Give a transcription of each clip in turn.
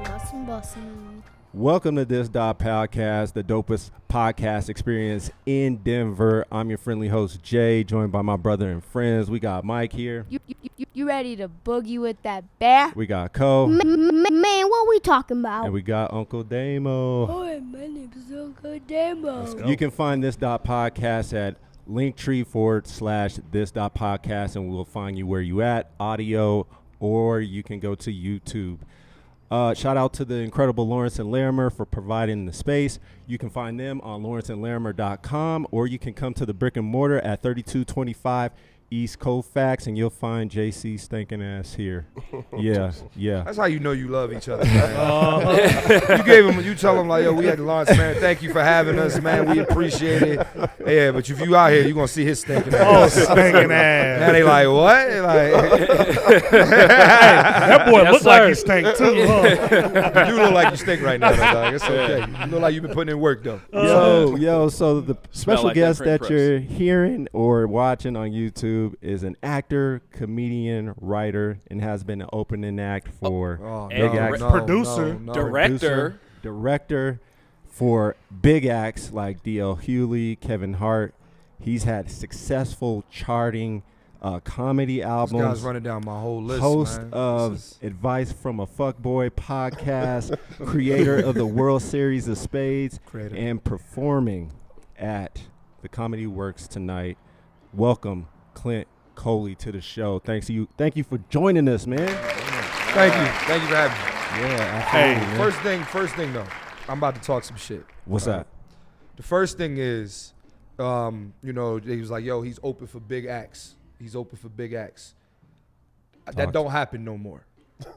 Bussin'. Welcome to this.podcast, the dopest podcast experience in Denver. I'm your friendly host, Jay, joined by my brother and friends. We got Mike here. You ready to boogie with that bear? We got Ko. Man, what we talking about? And we got Uncle Damo. Hi, my name is Uncle Damo. You can find this.podcast at linktree/this.podcast, and we'll find you where you at, audio, or you can go to YouTube. Shout out to the incredible Lawrence and Larimer for providing the space. You can find them on lawrenceandlarimer.com, or you can come to the brick and mortar at 3225 East Colfax, and you'll find JC stinking ass here. Yeah. That's how you know you love each other, man. You tell him like, yo, we had the lunch, man. Thank you for having us, man. We appreciate it. Yeah, but if you out here, you gonna see his stinking ass. Oh, stinking ass. Now they like, what? They like, that boy look like he stink too. You look like you stink right now, though, dog. It's okay. You look like you've been putting in work, though. Yo, so the special like guest that that you're hearing or watching on YouTube is an actor, comedian, writer, and has been an opening act for big acts. Producer. Director for big acts like D.L. Hewley, Kevin Hart. He's had successful charting comedy albums. This guy's running down my whole list, Host man. of Advice from a Fuckboy podcast, creator of the World Series of Spades, and performing at the Comedy Works tonight. Welcome, Clint Coley, to the show. Thank you for joining us, man. Thank you for having me. Yeah, absolutely. First thing though, I'm about to talk some shit. What's that? The first thing is, he was like, yo, he's open for big acts. That don't happen no more.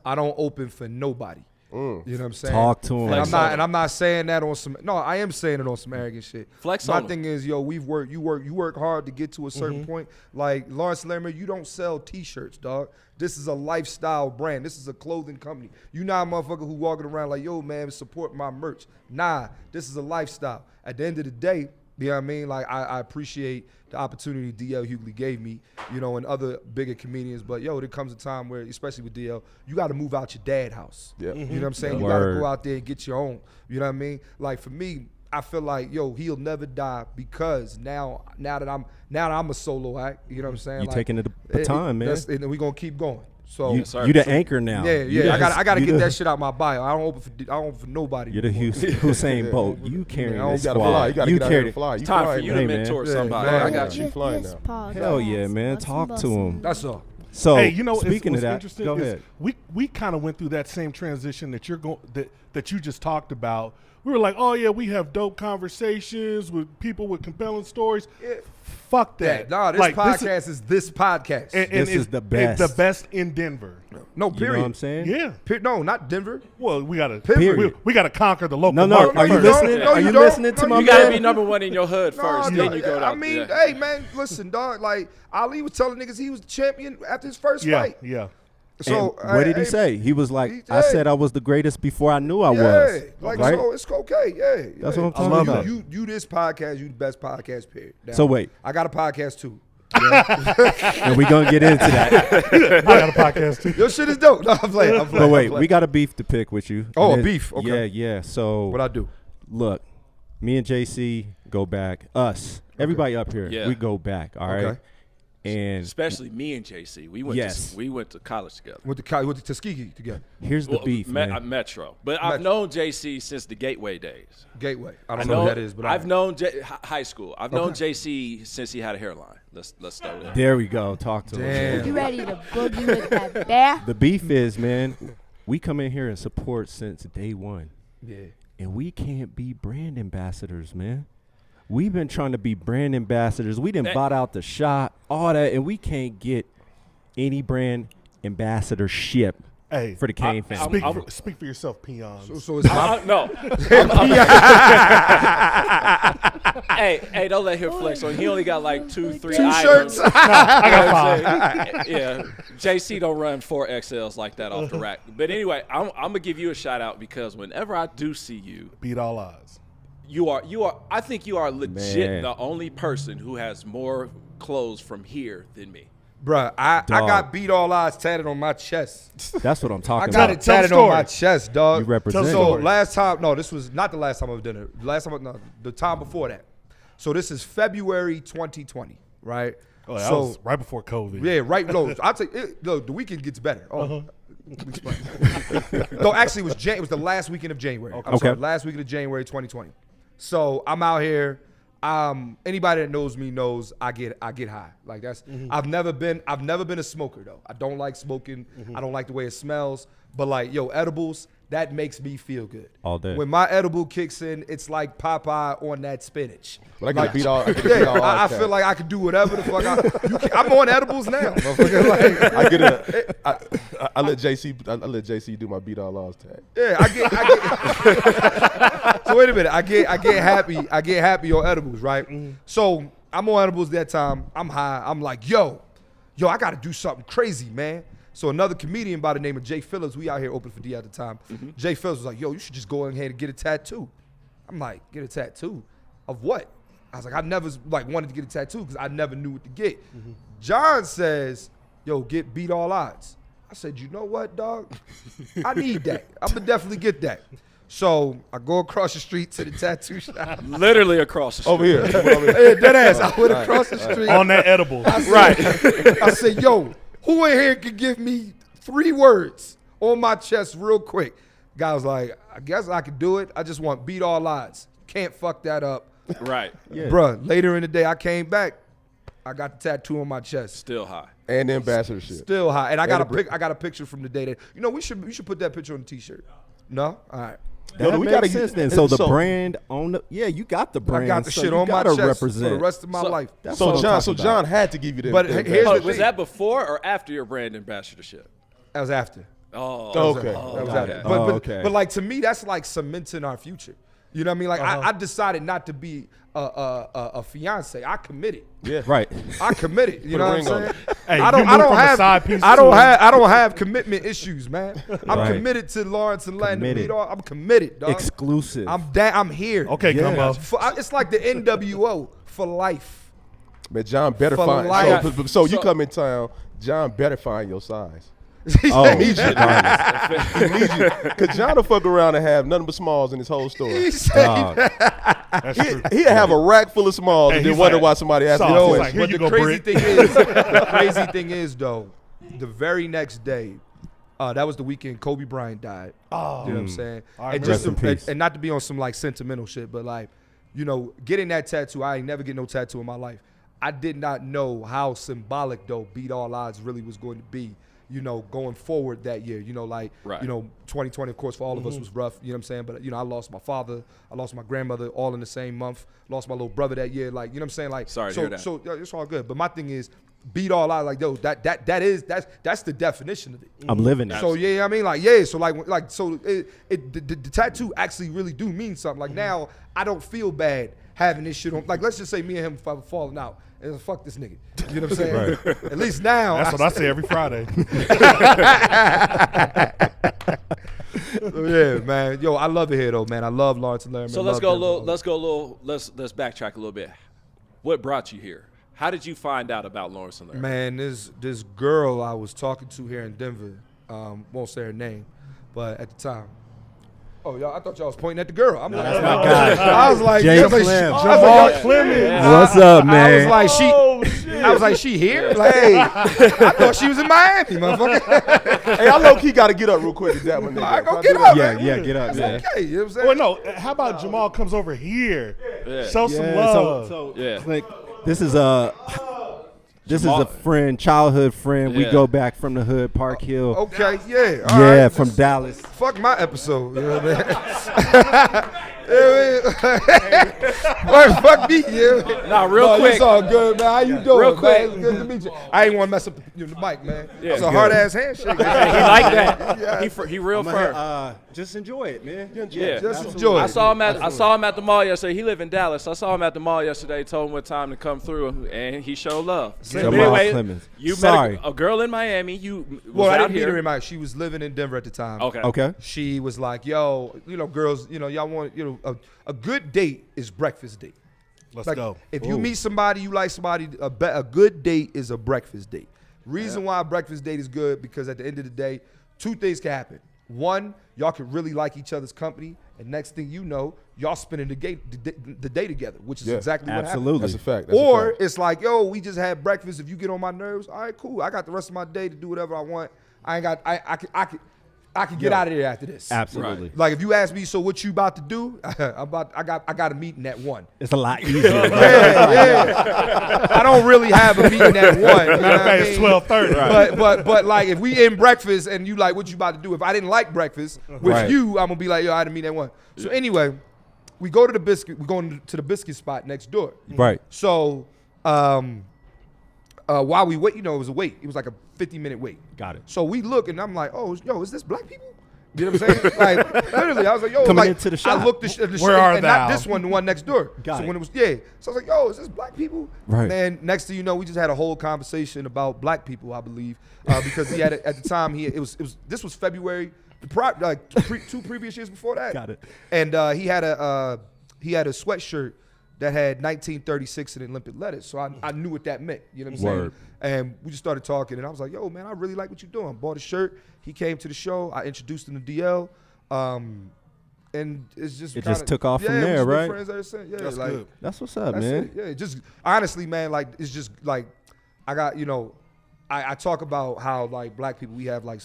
I don't open for nobody. You know what I'm saying? Talk to him. I'm not saying that on some. No, I am saying it on some arrogant shit. My thing is, yo, you work hard to get to a certain point. Like Lawrence and Larimer, you don't sell T-shirts, dog. This is a lifestyle brand. This is a clothing company. You not a motherfucker who walking around like, yo, man, support my merch. Nah, this is a lifestyle. At the end of the day, you know what I mean? Like, I appreciate the opportunity D.L. Hughley gave me, and other bigger comedians. But, yo, there comes a time where, especially with D.L., you got to move out your dad house. Yeah. You know what I'm saying? You got to go out there and get your own. You know what I mean? Like, for me, I feel like, yo, he'll never die because now that I'm a solo act, you know what I'm saying? You're taking the baton, man. And we're going to keep going. So you the anchor now. Yeah. I gotta get that shit out my bio. I don't open for nobody. You're the Hussein Bolt. You carry this squad. squad. You gotta carry the fly. It's time for you to mentor somebody. Man. I got you. Flying now. Hell yeah, man. Talk to him. That's all. So, hey, speaking of that, interesting go ahead. We kind of went through that same transition that that you just talked about. We were like, oh yeah, we have dope conversations with people with compelling stories. Yeah. Fuck that. Nah, this podcast is this podcast. And this is the best. It's the best in Denver. No, period. You know what I'm saying? Yeah. No, not Denver. Well, we gotta Period. we gotta conquer the local No. market. Are you first. listening? No, Are you you don't. listening to No, my You gotta man? be number one in your hood first, then you go I out. mean, hey, man, listen, dog. Like, Ali was telling niggas he was the champion after his first fight. Yeah. So And what did he say? He was like, I said I was the greatest before I knew I was. Like, right? so it's okay. Yeah. That's what I'm talking about. You this podcast, you the best podcast, period. Now, So wait. I got a podcast too. And we're going to get into that. I got a podcast too. Your shit is dope. No, I'm playing. But wait, we got a beef to pick with you. Oh, And a beef. Okay. Yeah. So What I do? look, me and JC go back. Us. Everybody up here. Yeah. We go back. All right. Okay. And Especially me and JC. We went to college together. With the Tuskegee together. here's the beef, man. Metro. But I've known JC since the Gateway days. Gateway. I don't know what that is, but I've known high school. I've known JC since he had a hairline. Let's start with that. There we go. Talk to him. Damn. You ready to boogie with that bear? The beef is, man, we come in here and support since day one. Yeah. And we can't be brand ambassadors, man. We've been trying to be brand ambassadors. We done bought out the shop, all that, and we can't get any brand ambassadorship Hey, for the Cain family. Speak for yourself, peons. So it's my No. Hey, don't let him flex on. He only got like 2-3 items. shirts. I got 5. Yeah, JC don't run 4XLs like that off the rack. But anyway, I'm gonna give you a shout out because whenever I do see you, Beat all odds. you are. I think you are legit Man. the only person who has more clothes from here than me. Bruh, I Dog. got beat all odds tatted on my chest. That's what I'm I talking got about. it tatted Tell the on my story. chest, dog. You represent. So it. last time, no, this was not the last time I was doing it. The time before that. So this is February 2020, right? Oh, that so was right before COVID. yeah, right. No, I'll take it. No, the weekend gets better. Oh. No, actually, it was the last weekend of January. I'm sorry, last weekend of January 2020. So I'm out here. Anybody that knows me knows I get high. Like that's I've never been a smoker though. I don't like smoking. I don't like the way it smells. But like edibles, that makes me feel good. All day. When my edible kicks in, it's like Popeye on that spinach. But I get beat all. I feel like I can do whatever the fuck I'm on edibles now. Like, I get it. I let JC do my beat all odds tag. yeah, I get. So wait a minute. I get happy on edibles, right? So I'm on edibles that time. I'm high. I'm like, yo, I got to do something crazy, man. So another comedian by the name of Jay Phillips, we out here open for D at the time. Jay Phillips was like, yo, you should just go ahead and get a tattoo. I'm like, get a tattoo? Of what? I was like, I never wanted to get a tattoo because I never knew what to get. John says, yo, get beat all odds. I said, you know what, dog? I need that. I'm going to definitely get that. So I go across the street to the tattoo shop. Literally across the street. Over here. Hey, dead ass. I went across the street. On that edible. I said, yo, who in here can give me 3 words on my chest real quick? Guy was like, I guess I could do it. I just want beat all odds. Can't fuck that up. Right. Yeah. Bruh, later in the day, I came back. I got the tattoo on my chest. Still high. And the ambassadorship. Still high. And I got And I got a picture from the day that, we should put that picture on the T-shirt. No? All right. That we makes gotta sense get- then. So the so- brand on the you got the brand. I got the so shit you on my gotta chest represent. for the rest of my life. That's what So I'm John, talking John about. had to give you the. But the here's ambassadorship. the Was thing. that before or after your brand ambassadorship? That was after. Oh, Okay. That was Got after. it. But, Oh, but, okay. but like to me, that's like cementing our future. You know what I mean? Like I decided not to be a fiance. I committed. Yeah. Right. I committed. You Put a know what I'm ring on saying? it. Hey, I don't you moved from a have side piece I to don't a- have I don't have commitment issues, man. I'm Right. committed to Lawrence and Larimer. Committed. I'm committed, dog. Exclusive. I'm here. Okay, Yeah. Gumbo. It's like the NWO for life. Man, John better For find. life. So you come in town, John better find your size. oh, Immediately. regardless. Cause John will fuck around and have nothing but smalls in his whole store. He said, Dog. That's true. He'll have a rack full of smalls Hey, and then he's wonder like, why somebody asked him "Sauce." a He's question. like, here but you the go, crazy Britt. thing is though, the very next day, that was the weekend Kobe Bryant died. Oh. You know what I'm saying? I And remember Rest in peace. and not to be on some like sentimental shit, but like, getting that tattoo, I ain't never get no tattoo in my life. I did not know how symbolic though beat all odds really was going to be, going forward that year. Right. 2020 of course for all of us was rough, you know what I'm saying? But I lost my father, I lost my grandmother all in the same month, lost my little brother that year, like, you know what I'm saying? Like, Sorry to so hear that. so it's all good. But my thing is beat all odds, like, yo, that's the definition of it. I'm living it. So yeah, I mean, the tattoo actually really do mean something. Like now, I don't feel bad having this shit on. Like let's just say me and him have fallen out, and fuck this nigga. You know what I'm saying? At least now. That's what I say every Friday. Yeah, man. Yo, I love it here though, man. I love Lawrence and Larimer. So let's backtrack a little bit. What brought you here? How did you find out about Lawrence and Larimer? Man, this girl I was talking to here in Denver, won't say her name, but at the time. Oh, y'all! I thought y'all was pointing at the girl. I'm like, That's my guy. I was like, Jay I was like, Clem. Jamal Clemens. What's up, man? I was like, Oh, shit. I was like, she here? Like, hey, I thought she was in Miami, motherfucker. Hey, I low key gotta get up real quick to that one. All right, nigga. go Can I get do up, that? man. yeah, get up, man. Okay, you know what I'm saying? Well, no. How about Jamal comes over here? Show some Yeah, love. so Yeah. Clint, this is a friend, childhood friend. We Yeah. go back from the hood, Park Hill. Okay, yeah. all yeah, right. from Dallas. Fuck my episode. You know what I mean? Fuck me, yeah. Nah, real No, quick. It's all good, man. How you doing, Real man? quick. It's good to meet you. I ain't want to mess up the mic, man. Yeah, It's a good. hard ass handshake. He like that. Yeah. He real firm. Just enjoy it, man. Yeah. Just enjoy it. I saw him at the mall yesterday. He live in Dallas. I saw him at the mall yesterday. Told him what time to come through, and he showed love. Jamal Anyway, Clemens. you Sorry. met a girl in Miami. You was Well, I out didn't meet here. her in Miami. She was living in Denver at the time. Okay. Okay. She was like, yo, girls, y'all want, a good date is breakfast date. Let's Like, go. if you meet somebody, you like somebody, a good date is a breakfast date. Reason why a breakfast date is good, because at the end of the day, 2 things can happen. One, y'all can really like each other's company, and next thing you know, y'all spending the day together, which is exactly what happened. That's a fact. Or it's like, yo, we just had breakfast. If you get on my nerves, all right, cool. I got the rest of my day to do whatever I want. I can get out of there after this. Absolutely. Right. Like if you ask me, so what you about to do? I got a meeting at 1. It's a lot easier. Yeah. I don't really have a meeting at 1. Matter of fact, it's 12:30. But like if we in breakfast and you like, what you about to do? If I didn't like breakfast with you, I'm gonna be like, yo, I had a meeting at 1. So anyway, we go to the biscuit. We're going to the biscuit spot next door. Right. So while we wait, it was a wait. It was like a 50-minute wait. Got it. So we look, and I'm like, oh, yo, is this black people? You know what I'm saying? Like, literally, I was like, yo, Coming like, into the shop. I looked at the Where are and thou? not this one, the one next door. Got so it. when it was, so I was like, yo, is this black people? Right. And next thing you know, we just had a whole conversation about black people, I believe, because he had at the time this was February, 2 previous years before that. Got it. And he had a sweatshirt that had 1936 in Olympic letters. So I knew what that meant. You know what I'm saying? And we just started talking, and I was like, yo, man, I really like what you're doing. Bought a shirt. He came to the show. I introduced him to DL. And it's just It just took off from there, right? Friends ever since. Yeah, That's like, good. That's what's up, that's man. it. Yeah, just honestly, man, like it's just like I got, I talk about how like black people, we have like,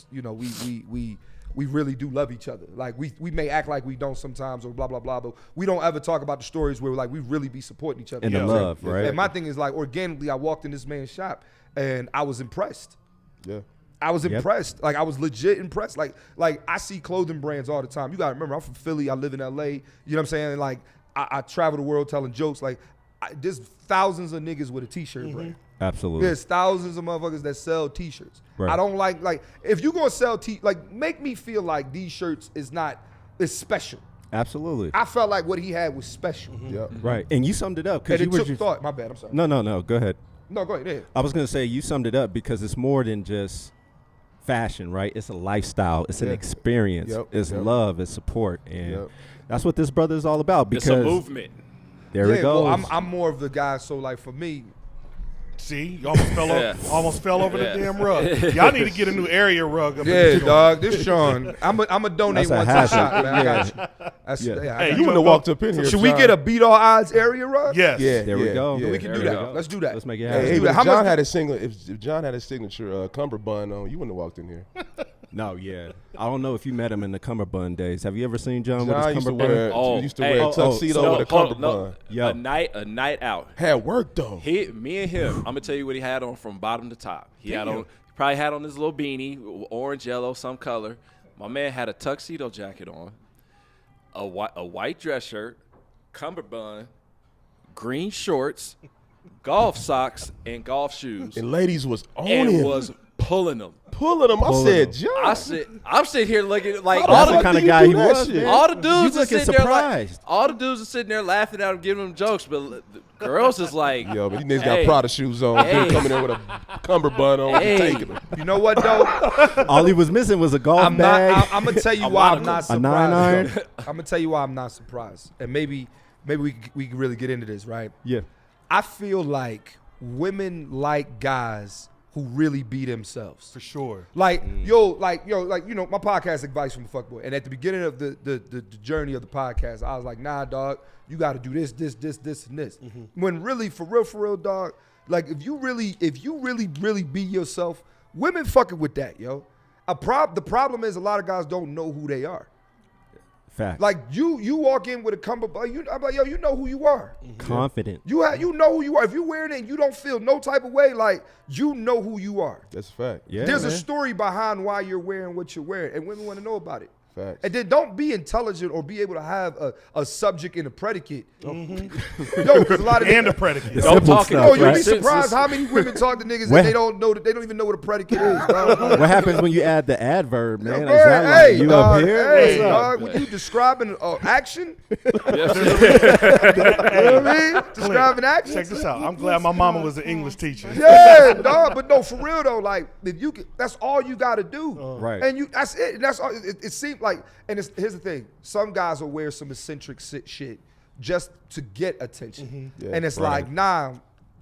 we really do love each other. Like we may act like we don't sometimes or blah blah blah, but we don't ever talk about the stories where like we really be supporting each other. And the love, right? And my thing is like organically, I walked in this man's shop and I was impressed. Yeah. I was impressed. Like I was legit impressed. Like I see clothing brands all the time. You gotta remember, I'm from Philly. I live in LA. You know what I'm saying? Like I travel the world telling jokes. Like there's thousands of niggas with a t-shirt brand. Absolutely. There's thousands of motherfuckers that sell t-shirts. Right. I don't like if you gonna sell make me feel like these shirts is special. Absolutely. I felt like what he had was special. Yeah. Right. And you summed it up And because it you were took just thought. My bad. I'm sorry. No. Go ahead. No, go ahead. Yeah. I was gonna say you summed it up because it's more than just fashion, right? It's a lifestyle. It's an experience. It's love. It's support, and that's what this brother is all about. Because it's a movement. There it goes. Well, I'm more of the guy. So like for me. See, you almost fell over the damn rug. Y'all need to get a new area rug. Up Yeah, dog. This Sean. I'm a donate That's a one to the hazard. shop, man. I got you. Hey, You wouldn't have walked up in here. Should we get a beat all odds area rug? Yes. There we go. Yeah. We can do There we that. go. Let's do that. Let's make it Yeah, happen. Hey, do but that. How if John much- had if John had a signature cummerbund on, you wouldn't have walked in here. No, yeah. I don't know if you met him in the cummerbund days. Have you ever seen John with John his used to cummerbund? wear a tuxedo with a cummerbund. Yo. A night out. Had work though. Me and him. I'm gonna tell you what he had on from bottom to top. He probably had on his little beanie, orange, yellow, some color. My man had a tuxedo jacket on, a white dress shirt, cummerbund, green shorts, golf socks, and golf shoes, And ladies was on and him. was pulling them. Pulling him. I said, John. I'm sitting here looking like How all the the fuck kind of do you guy do he that was, shit? man. all the dudes You are looking sitting there like, surprised. all the dudes are sitting there laughing at him, giving him jokes, but the girls is like, Yo, but these niggas got Prada shoes on. Dude coming in with a cummerbund on, taking them. You know what though? All he was missing was a golf I'm bag. gonna tell you why I'm not A 9-iron? surprised. I'm gonna tell you why I'm not surprised, and maybe we can really get into this, right? Yeah. I feel like women like guys who really be themselves. For sure. Like my podcast advice from a fuckboy. And at the beginning of the journey of the podcast, I was like, nah, dog, you got to do this, and this. When really, for real, dog, like if you really be yourself, women fucking with that, yo. The problem is a lot of guys don't know who they are. Fact. Like you walk in with a cummerbund, I'm like, yo, you know who you are. Confident. You know who you are. If you're wearing it and you don't feel no type of way, like you know who you are. That's a fact. Yeah. There's a man. story behind why you're wearing what you're wearing, and women want to know about it. Facts. And then don't be intelligent or be able to have a subject and a predicate. No, 'cause a lot of And niggas- a predicate. The Don't simple talk stuff, about No, you'd right? be surprised how many women talk to niggas What? and they don't know that they don't even know what a predicate is. Dog. What happens when you add the adverb, man? Yo, Is that hey, like you dog, up here? Hey, What's up? dog, when you describing action, yes, you know what I mean? Describing action. Check this out. I'm glad my mama was an English teacher. Yeah, dog. But no, for real though, like if you can, that's all you got to do. Right. And that's it. And that's all. It seems like, and here's the thing: some guys will wear some eccentric shit just to get attention, Yeah, and it's right. like, nah.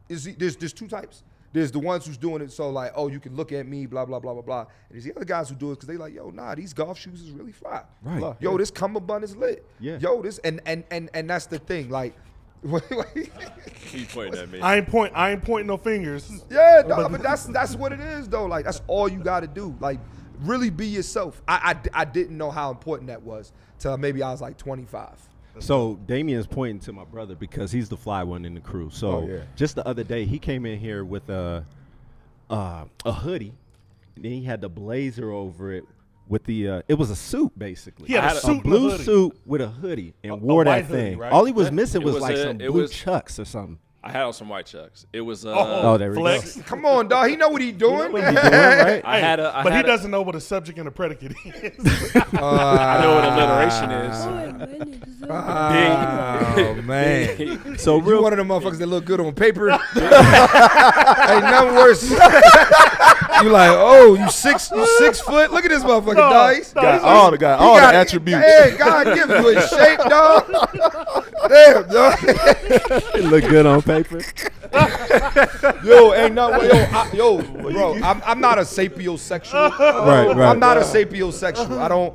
There's two types. There's the ones who's doing it so like, oh, you can look at me, blah, blah, blah, blah, blah. And there's the other guys who do it because they like, yo, nah, these golf shoes is really fly. Right. Yo, this cummerbund is lit. Yeah. Yo, this and that's the thing. Like, Keep pointing at me. I ain't pointing no fingers. yeah, dog, but that's what it is though. Like, that's all you got to do. Like, really be yourself. I didn't know how important that was till maybe I was like 25. So Damien's pointing to my brother because he's the fly one in the crew. So just the other day, he came in here with a hoodie, and then he had the blazer over it with the it was a suit basically. He had a suit, blue and a suit with a hoodie, and wore that white hoodie, thing. right? All he was missing was was like a- some it blue was- chucks or something. I had on some white chucks. It was Oh, there we flex. go. Come on, dog. He know what he doing. What you doing, right? I had a. I But he had a- doesn't know what a subject and a predicate is. I know what alliteration is. Oh, my niggas so Oh man. So You real one of them motherfuckers that look good on paper. Ain't nothing worse. You like, oh, you 6 foot? Look at this motherfucker, dog. He's- Got all the got- attributes. Hey, God give you a shape, dog. Damn, dog. it look good on paper. Yo, ain't nothing. Yo, bro, I'm not a sapiosexual. Right. I'm not a sapiosexual. I don't.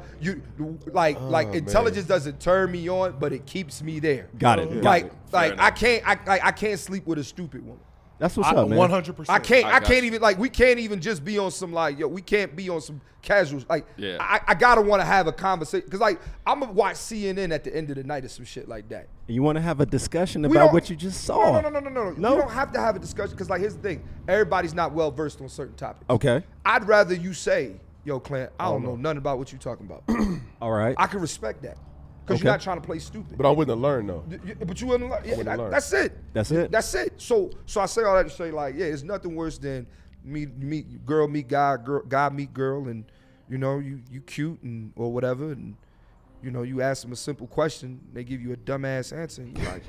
Intelligence doesn't turn me on, but it keeps me there. Got it. Like Fair I can't sleep with a stupid woman. That's what's up, man. 100%. I got can't you. even like we can't even just be on some like we can't be on some casuals like Yeah. I gotta want to have a conversation because like I'm gonna watch CNN at the end of the night or some shit like that. You want to have a discussion We about don't- what you just saw? No. No? You don't have to have a discussion because like here's the thing, everybody's not well versed on certain topics. Okay. I'd rather you say, yo, Clint, I don't know nothing about what you're talking about. All right. I can respect that because Okay. you're not trying to play stupid. But I'm willing to learn though. But you wouldn't learn. Yeah, wouldn't learn. that's it. That's it. That's it. So I say all that to say like, yeah, it's nothing worse than meet girl meet guy, guy meet girl, and you know you cute and or whatever, and you know you ask them a simple question, they give you a dumbass answer, and you're like,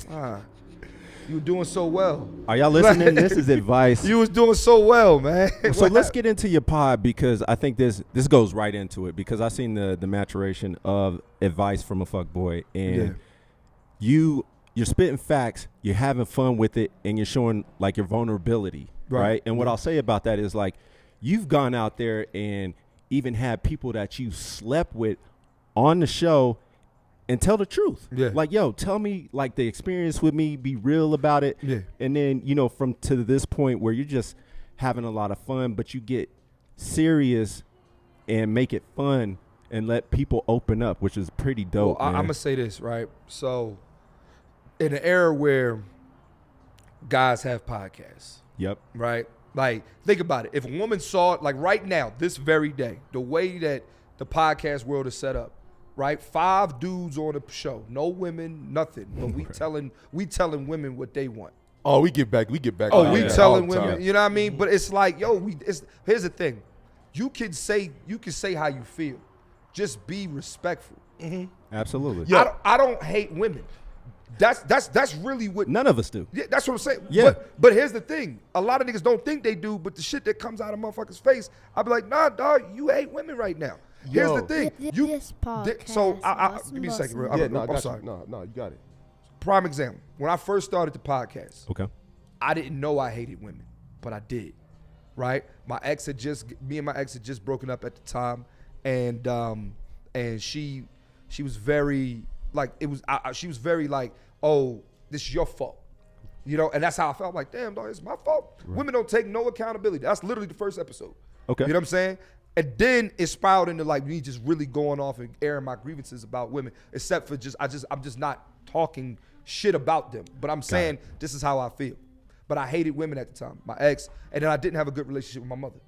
you were doing so well. Are y'all listening? This is advice. You was doing so well, man. So let's get into your pod because I think this goes right into it because I seen the maturation of advice from a fuckboy and you're spitting facts, you're having fun with it, and you're showing like your vulnerability, right? And what I'll say about that is like you've gone out there and even had people that you slept with on the show and tell the truth. Yeah. Like, yo, tell me like the experience with me, be real about it. Yeah. And then, you know, from to this point where you're just having a lot of fun, but you get serious and make it fun and let people open up, which is pretty dope. Well, I'm gonna say this, right? So in an era where guys have podcasts, Yep. right? Like, think about it. If a woman saw it, like right now, this very day, the way that the podcast world is set up, right? 5 dudes on the show, no women, nothing. But we telling women what they want. Oh, we get back. Oh, on we that telling all the women, time. you know what I mean? But it's like, yo, here's the thing. You can say how you feel. Just be respectful. Absolutely. I don't hate women. That's really what None of us do. Yeah, that's what I'm saying. Yeah. But here's the thing. A lot of niggas don't think they do, but the shit that comes out of motherfuckers' face, I be like, nah, dog, you hate women right now. Here's the thing. This podcast So I must give me a second, real. Yeah, I'm no, I got sorry. you. No, you got it. Prime example. When I first started the podcast, Okay. I didn't know I hated women, but I did. Right? Me and my ex had just broken up at the time, and she was very like she was very like, oh, this is your fault. You know, and that's how I felt. Like, damn, dog, it's my fault. Right. Women don't take no accountability. That's literally the first episode. Okay. You know what I'm saying? And then it spiraled into like me just really going off and airing my grievances about women, except for I'm just not talking shit about them. But I'm saying this is how I feel. But I hated women at the time, my ex, and then I didn't have a good relationship with my mother.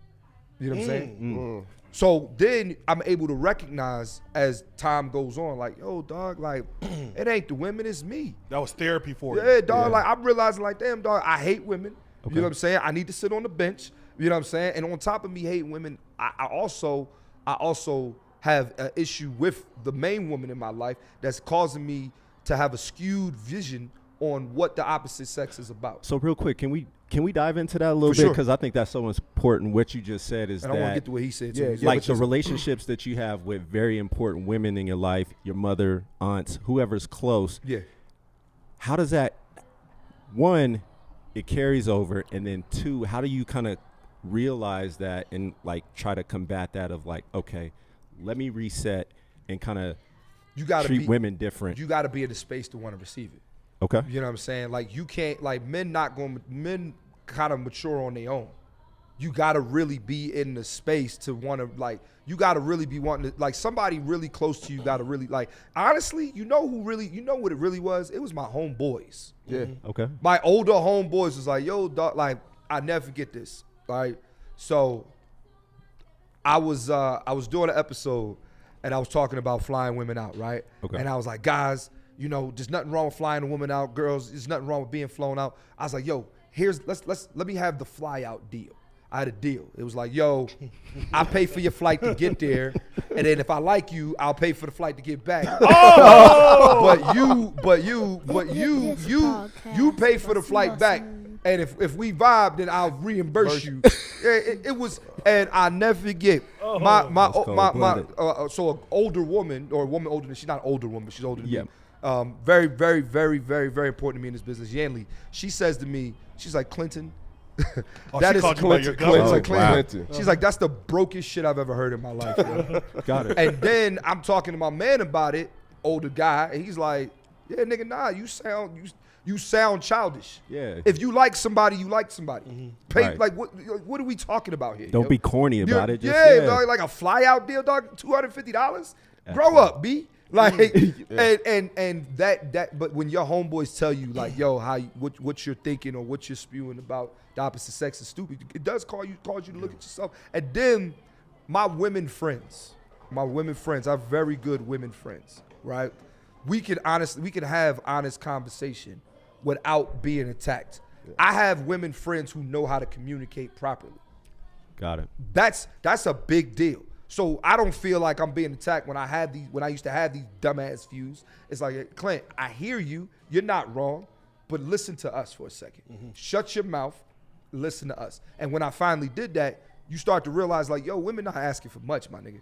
You know what I'm saying? So then I'm able to recognize as time goes on, like, yo, dog, like, it ain't the women, it's me. That was therapy for you. Yeah, dog, like, I'm realizing, like, damn, dog, I hate women. You know what I'm saying? I need to sit on the bench. You know what I'm saying? And on top of me hating women, I also have an issue with the main woman in my life that's causing me to have a skewed vision on what the opposite sex is about. So real quick, can we dive into that a little For bit? sure. Because I think that's so important. What you just said is And I want to that get to what he said, Yeah, too. yeah. like the relationships that you have with very important women in your life, your mother, aunts, whoever's close. Yeah. How does that, one, it carries over, and then 2, how do you kind of realize that and like try to combat that of like, okay, let me reset and kind of treat women different. You got to be in the space to want to receive it. Okay. You know what I'm saying? Like you can't, like men kind of mature on their own. You got to really be in the space to want to, like, you got to really be wanting to, like, somebody really close to you got to really, like, honestly, you know what it really was? It was my homeboys. Yeah. Okay. My older homeboys was like, yo, dog, like, I never forget this. Right? So I was doing an episode and I was talking about flying women out, right? Okay. And I was like, guys, you know, there's nothing wrong with flying a woman out. Girls, there's nothing wrong with being flown out. I was like, yo, let me have the fly out deal. I had a deal. It was like, yo, I pay for your flight to get there, and then if I like you, I'll pay for the flight to get back. Oh! but you pay for the flight back, and if we vibe, then I'll reimburse you. It was, and I never forget so an older woman or a woman older than, she's not an older woman, she's older than me. Very, very, very, very, very important to me in this business. Yanli, she says to me, she's like, Clinton. That is Clinton. She's like, that's the brokest shit I've ever heard in my life. Yo. Got it. And then I'm talking to my man about it, older guy, and he's like, yeah, nigga, nah, you sound childish. Yeah. If you like somebody, you like somebody. Mm-hmm. Pay, right. Like what are we talking about here? Don't be corny about it. Just, Dog, like a fly out deal, dog, $250. Grow up, B. Like and that but when your homeboys tell you like, yo, what you're thinking or what you're spewing about the opposite sex is stupid, it does cause you to look at yourself. And then my women friends, I have very good women friends, right? We can have honest conversation without being attacked. Yeah. I have women friends who know how to communicate properly. Got it. That's a big deal. So I don't feel like I'm being attacked when I used to have these dumbass views. It's like, Clint, I hear you. You're not wrong, but listen to us for a second. Mm-hmm. Shut your mouth. Listen to us. And when I finally did that, you start to realize like, yo, women not asking for much, my nigga.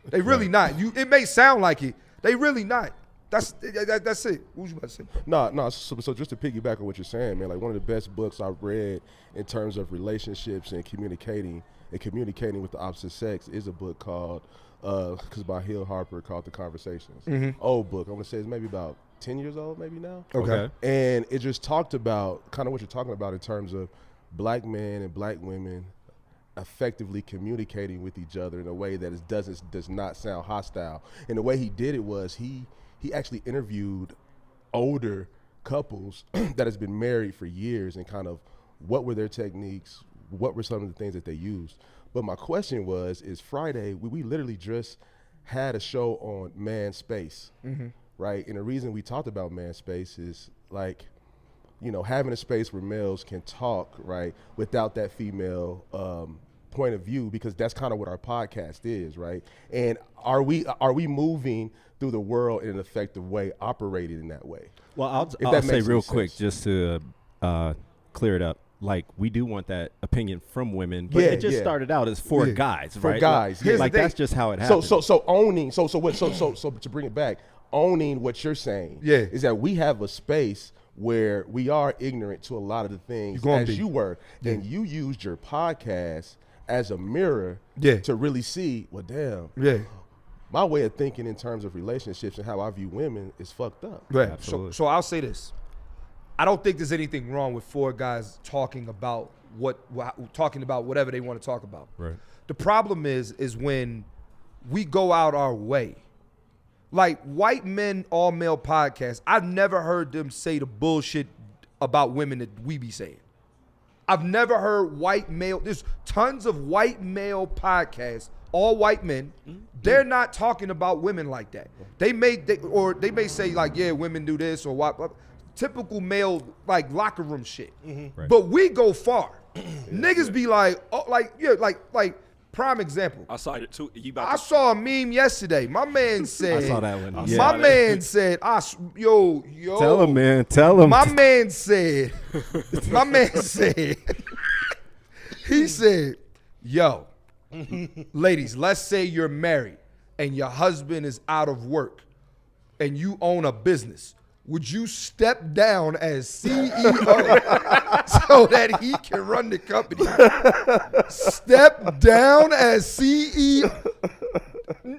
They really not. It may sound like it. They really not. That's it. What was you about to say? No. So just to piggyback on what you're saying, man, like one of the best books I've read in terms of relationships and communicating with the opposite sex is a book called, because by Hill Harper, called The Conversations. Mm-hmm. Old book. I want to say it's maybe about 10 years old, maybe now. Okay. And it just talked about kind of what you're talking about in terms of black men and black women effectively communicating with each other in a way that does not sound hostile. And the way he did it was he actually interviewed older couples that has been married for years and kind of what were their techniques, what were some of the things that they used. But my question is Friday, we literally just had a show on man space, mm-hmm. right? And the reason we talked about man space is like, you know, having a space where males can talk, right, without that female point of view, because that's kind of what our podcast is, right? And are we moving through the world in an effective way, operating in that way? Well, I'll say real quick, just to clear it up. Like, we do want that opinion from women, but it just started out as four guys, right? For guys. Like that's just how it happened. So owning, so to bring it back, owning what you're saying is that we have a space where we are ignorant to a lot of the things as you were, and you used your podcast as a mirror to really see, well, damn, my way of thinking in terms of relationships and how I view women is fucked up. Right. So I'll say this. I don't think there's anything wrong with four guys talking about whatever they want to talk about. Right. The problem is when we go out our way. Like white men, all male podcasts, I've never heard them say the bullshit about women that we be saying. I've never heard there's tons of white male podcasts, all white men. Mm-hmm. They're not talking about women like that. They may say like, yeah, women do this or what. Typical male like locker room shit. Mm-hmm. Right. But we go far. Niggas be like, oh, like prime example. I saw it too. I saw a meme yesterday. My man said. I saw that one. My man said, yo. Tell him, man. Tell him. My man said. He said, yo, ladies, let's say you're married and your husband is out of work and you own a business. would you step down as CEO so that he can run the company? Step down as CEO.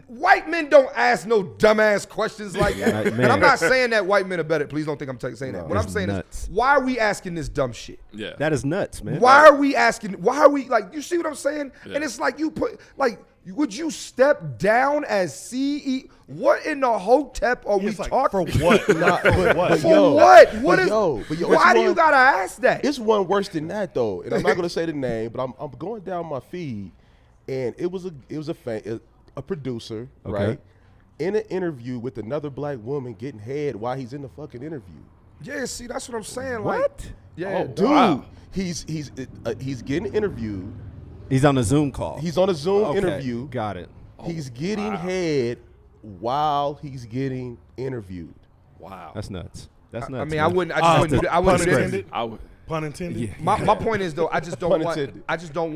White men don't ask no dumbass questions like that. And I'm not saying that white men are better. Please don't think I'm saying that. What I'm saying is, why are we asking this dumb shit? Yeah. That is nuts, man. Why are we asking? Why are we like? You see what I'm saying? Yeah. And it's like you put like. Would you step down as CEO? What in the hotep are we talking? For what? For what? For what? What is? Why do you gotta ask that? It's one worse than that though, and I'm not gonna say the name, but I'm going down my feed, and it was a producer, right, in an interview with another black woman getting head while he's in the fucking interview. Yeah, see, that's what I'm saying. What? Like, yeah, dude, wow. He's getting interviewed. He's on a Zoom call. He's on a Zoom interview. Got it. He's getting head while he's getting interviewed. Wow, that's nuts. That's nuts. I mean, man. I wouldn't. Pun intended. Yeah. My point is though, I don't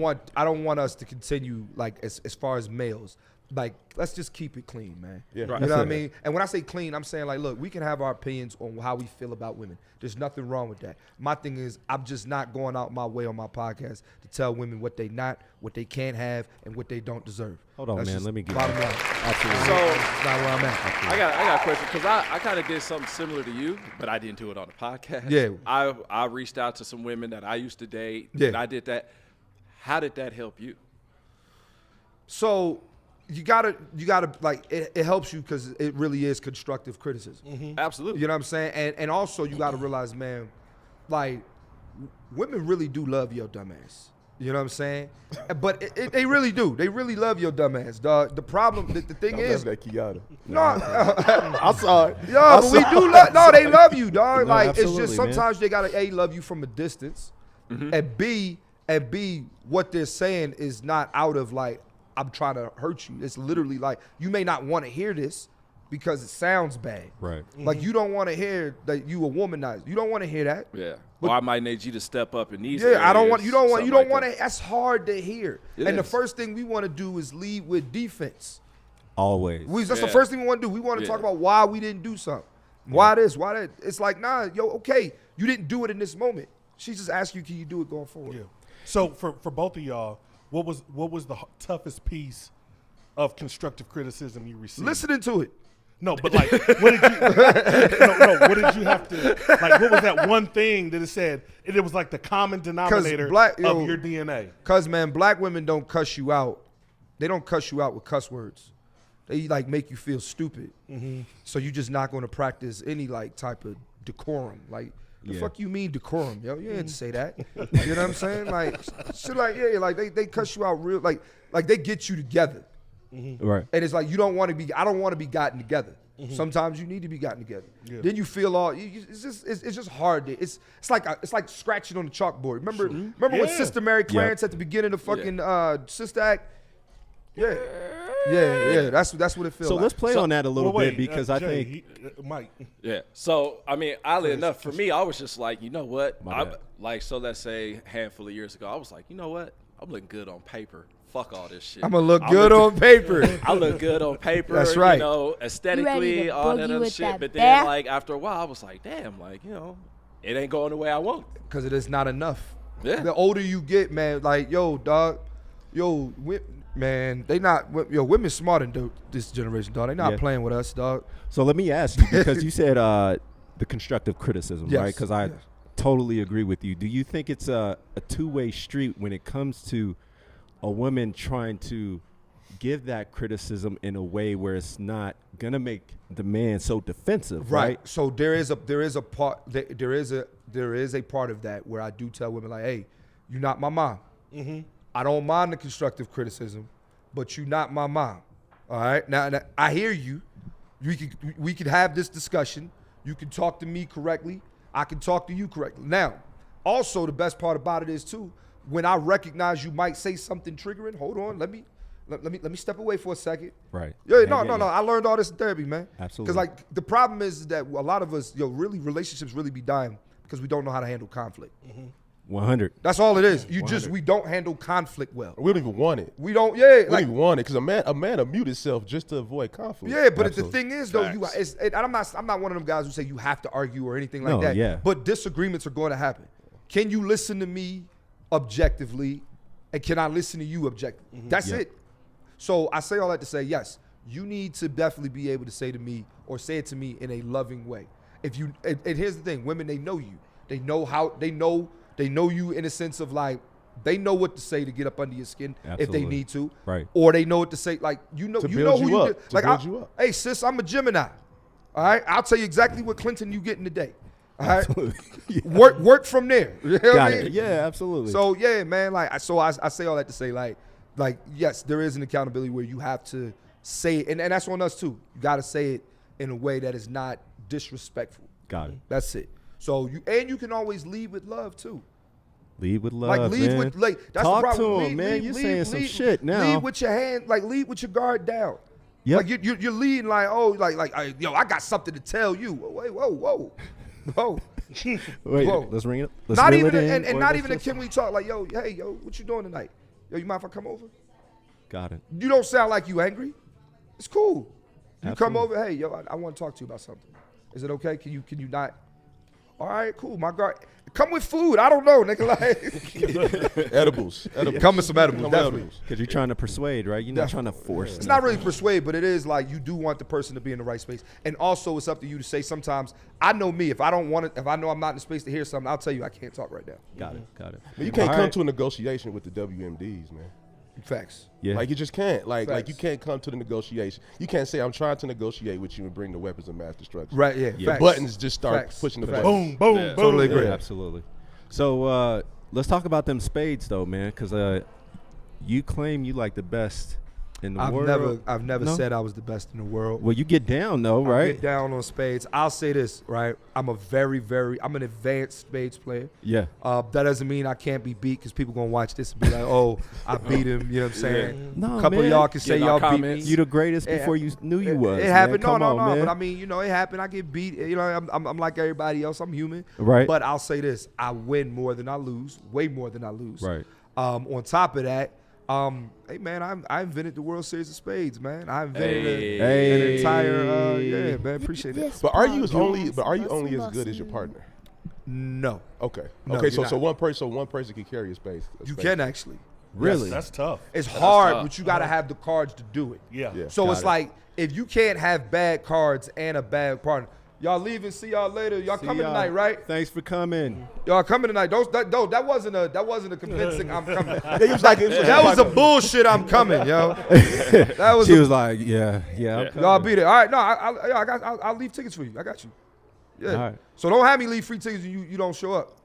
want us to continue like as far as males. Like, let's just keep it clean, man. Yeah. Right. You know what I mean? And when I say clean, I'm saying like, look, we can have our opinions on how we feel about women. There's nothing wrong with that. My thing is, I'm just not going out my way on my podcast to tell women what they can't have, and what they don't deserve. Hold on, That's man. just Let me get bottom line. Absolutely. So That's not where I'm at. I got a question because I kind of did something similar to you, but I didn't do it on the podcast. Yeah. I reached out to some women that I used to date. Yeah. And I did that. How did that help you? So you gotta like it helps you because it really is constructive criticism. Mm-hmm. Absolutely. You know what I'm saying? And also you gotta realize, man, like women really do love your dumbass. You know what I'm saying? But they really do. They really love your dumbass, dog. The problem, the thing is, that Kiana. no, I saw it. yeah, but we do love. No, they love you, dog. No, like it's absolutely, just sometimes they gotta love you from a distance, and B what they're saying is not out of like I'm trying to hurt you. It's literally like you may not want to hear this because it sounds bad. Right. Like you don't want to hear that you a womanizer. You don't want to hear that. Yeah. But, or I might need you to step up in these. Yeah, areas, I don't want. You don't like want to. That's hard to hear. It and the is. first thing we want to do is lead with defense. Always. That's the first thing we want to do. We want to talk about why we didn't do something. Why this? Why that? It's like, nah, yo, okay, you didn't do it in this moment. She just asked you, can you do it going forward? Yeah. So for both of y'all, what was the toughest piece of constructive criticism you received? Listening to it. No, but like, what did you? What did you have to? Like, what was that one thing that it said? It was like the common denominator of your DNA. Cause man, black women don't cuss you out. They don't cuss you out with cuss words. They like make you feel stupid. Mm-hmm. So you're just not going to practice any like type of decorum. Like, the fuck you mean decorum, yo? You didn't say that. You know what I'm saying? Like, shit like, yeah, like they cuss you out real, like they get you together. Mm-hmm. Right. And it's like you don't want to be. I don't want to be gotten together. Mm-hmm. Sometimes you need to be gotten together. Yeah. Then you feel all. It's just hard. It's like scratching on the chalkboard. Remember when Sister Mary Clarence at the beginning of fucking Sister Act. Yeah. That's what it feels like. So let's play on that a little bit because I think Mike. Yeah. So I mean, oddly enough, for me, I was just like, you know what? So let's say a handful of years ago, I was like, you know what? I'm looking good on paper. Fuck all this shit. I'm gonna look good on paper. I look good on paper. That's right. You know, aesthetically, all that other shit. But then, like after a while, I was like, damn, like it ain't going the way I want. Because it is not enough. Yeah. The older you get, man, like dog, man, they not women smarter than this generation, dog. They not playing with us, dog. So let me ask you, because you said the constructive criticism, right? Because I totally agree with you. Do you think it's a two-way street when it comes to a woman trying to give that criticism in a way where it's not gonna make the man so defensive, right? So there is a part of that where I do tell women like, hey, you're not my mom. Mm-hmm. I don't mind the constructive criticism, but you're not my mom. All right. Now I hear you. We could have this discussion. You can talk to me correctly. I can talk to you correctly. Now, also the best part about it is too, when I recognize you might say something triggering, hold on, let me step away for a second. Right. No. I learned all this in therapy, man. Absolutely. Because like the problem is that a lot of us, really relationships really be dying because we don't know how to handle conflict. Mm-hmm. 100. That's all it is. 100. We don't handle conflict well. We don't even want it. We don't. We don't even want it because a man will mute himself just to avoid conflict. Yeah, but the Absolutely. thing is though, Facts. I'm not one of them guys who say you have to argue or anything like No, that. yeah. But disagreements are going to happen. Can you listen to me objectively, and can I listen to you objectively? That's Yeah. it. So I say all that to say, yes, you need to definitely be able to say to me or say it to me in a loving way. If you and here's the thing, women, they know you. They know you in a sense of like they know what to say to get up under your skin if they Absolutely. need to. Right. Or they know what to say, like To you know build who you you up, did. to Like build you up. hey sis, I'm a Gemini. All right, I'll tell you exactly what Clinton you getting today. All right, work from there. You know what I Got mean? it. Yeah, absolutely. So yeah, man, like I say all that to say like yes, there is an accountability where you have to say it, and that's on us too. You got to say it in a way that is not disrespectful. Got it. That's it. So you can always lead with love too. Lead with love, Like lead man. with like that's Talk the problem. to him, man. You're saying some shit now. Lead with your hand, like lead with your guard down. Yep. Like you're leading like yo, I got something to tell you. Wait, whoa. Wait, Whoa. let's ring it. Let's Not reel even it in, and or not let's even a just- can we talk like yo, hey yo, what you doing tonight? Yo, you mind if I come over? Got it. You don't sound like you angry. It's cool. You come Absolutely. over, hey yo, I want to talk to you about something. Is it okay? Can you not? All right, cool. My guard, come with food. I don't know, nigga. Like, Edibles. come with some edibles. Come with Definitely. edibles. Because you're trying to persuade, right? You're not trying to force. It's not really persuade, but it is like you do want the person to be in the right space. And also, it's up to you to say. Sometimes I know me. If I don't want it, if I know I'm not in the space to hear something, I'll tell you I can't talk right now. Got it. Got it. But you can't All come right. to a negotiation with the WMDs, man. Facts. Yeah. Like you just can't. Like Facts. you can't come to the negotiation. You can't say I'm trying to negotiate with you and bring the weapons of mass destruction. Right. Yeah. Yeah. Facts. Buttons just start Facts. pushing the Facts. buttons. Boom, boom, Yeah. boom. Totally agree. Yeah, absolutely. So let's talk about them spades, though, man. Because you claim you like the best in the world. I've never No? said I was the best in the world. Well, you get down though, I right? get down on spades. I'll say this, right? I'm an advanced spades player. Yeah. That doesn't mean I can't be beat because people gonna watch this and be like, "Oh, I beat him." You know what I'm saying? No, A couple man. of y'all can say Getting our y'all beat me. comments. You the greatest It- before you knew you was. It man. happened. Come No, on, man. But I mean, it happened. I get beat. You know, I'm like everybody else. I'm human. Right. But I'll say this: I win more than I lose. Way more than I lose. Right. On top of that, hey man, I invented the World Series of Spades, man. I invented an entire. Yeah, man. Appreciate it. But are you only as good as your partner? No, Okay. No, Okay. you're So not. one person can carry a space. you can actually. Really? That's tough. It's hard, tough. but you got to have the cards to do it. Yeah. Yeah. So Got it's it. like if you can't have bad cards and a bad partner, y'all leaving. See y'all later. Y'all See coming y'all. tonight, right? Thanks for coming. Y'all coming tonight. That wasn't a convincing. I'm coming. It was like That was a bullshit. I'm coming, yo. That was. She was like, yeah. I'm Y'all coming. be there. All right. No, I'll leave tickets for you. I got you. Yeah. All right. So don't have me leave free tickets and you don't show up.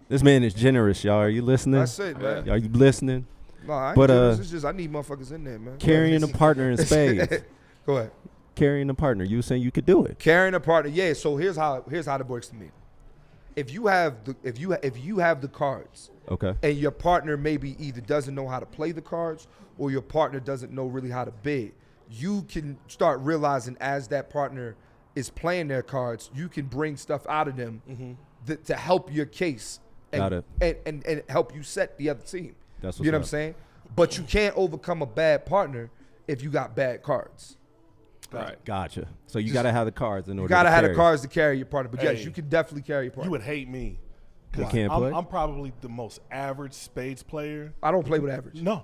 This man is generous, y'all. Are you listening? That's it, man. Are you listening? No, I ain't But, jealous. It's just I need motherfuckers in there, man. Carrying a partner in spades. Go ahead. Carrying a partner. You were saying you could do it. Carrying a partner, yeah. So here's how it works to me. If you have the cards, Okay. and your partner maybe either doesn't know how to play the cards or your partner doesn't know really how to bid, you can start realizing as that partner is playing their cards, you can bring stuff out of them to help your case Got it. and help you set the other team. That's You what's know what I'm up. saying? But you can't overcome a bad partner if you got bad cards. Right. Gotcha. So you got to have the cards in order You gotta to have the carry. cards to carry your partner. But yes, Hey. you can definitely carry your partner. You would hate me. You 'Cause can't play? I'm probably the most average spades player. I don't play with average. No,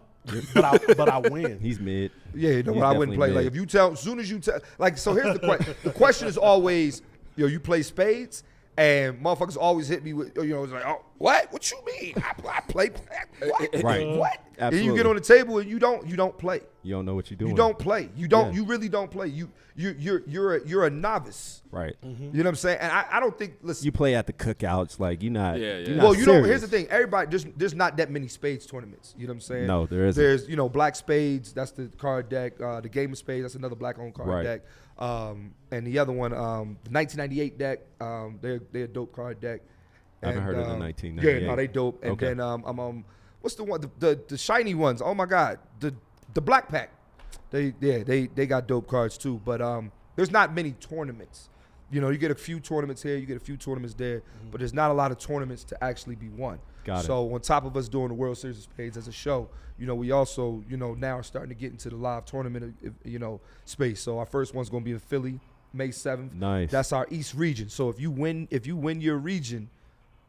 but I win. He's mid. Yeah, you know He's what? I wouldn't definitely play. Like mid. if you tell, as soon as you tell, like, so here's the question. The question is always, you play spades, and motherfuckers always hit me with, it's like, oh, what? What you mean? I play. What? Right. What? And you Absolutely. get on the table and you don't play. You don't know what you're doing. You don't play. You don't. Yeah. You really don't play. You're a novice. Right. You know what I'm saying? And I don't think. Listen. You play at the cookouts. Like, you're not. Yeah, yeah. you're not Well, you know, serious. here's the thing. Everybody, there's not that many spades tournaments. You know what I'm saying? No, there isn't. There's, Black Spades. That's the card deck. The Game of Spades. That's another black-owned card Right. deck. And the other one, the 1998 deck. They're a dope card deck. I haven't And, heard of the 1998. Yeah, no, they dope. And Okay. then what's the one? The shiny ones. Oh my God, the Black Pack. They got dope cards too. But there's not many tournaments. You know, you get a few tournaments here, you get a few tournaments there, but there's not a lot of tournaments to actually be won. So on top of us doing the World Series of Spades as a show, you know, we also, you know, now are starting to get into the live tournament, you know, space. So our first one's going to be in Philly, May 7th. Nice. That's our East region. So if you win your region,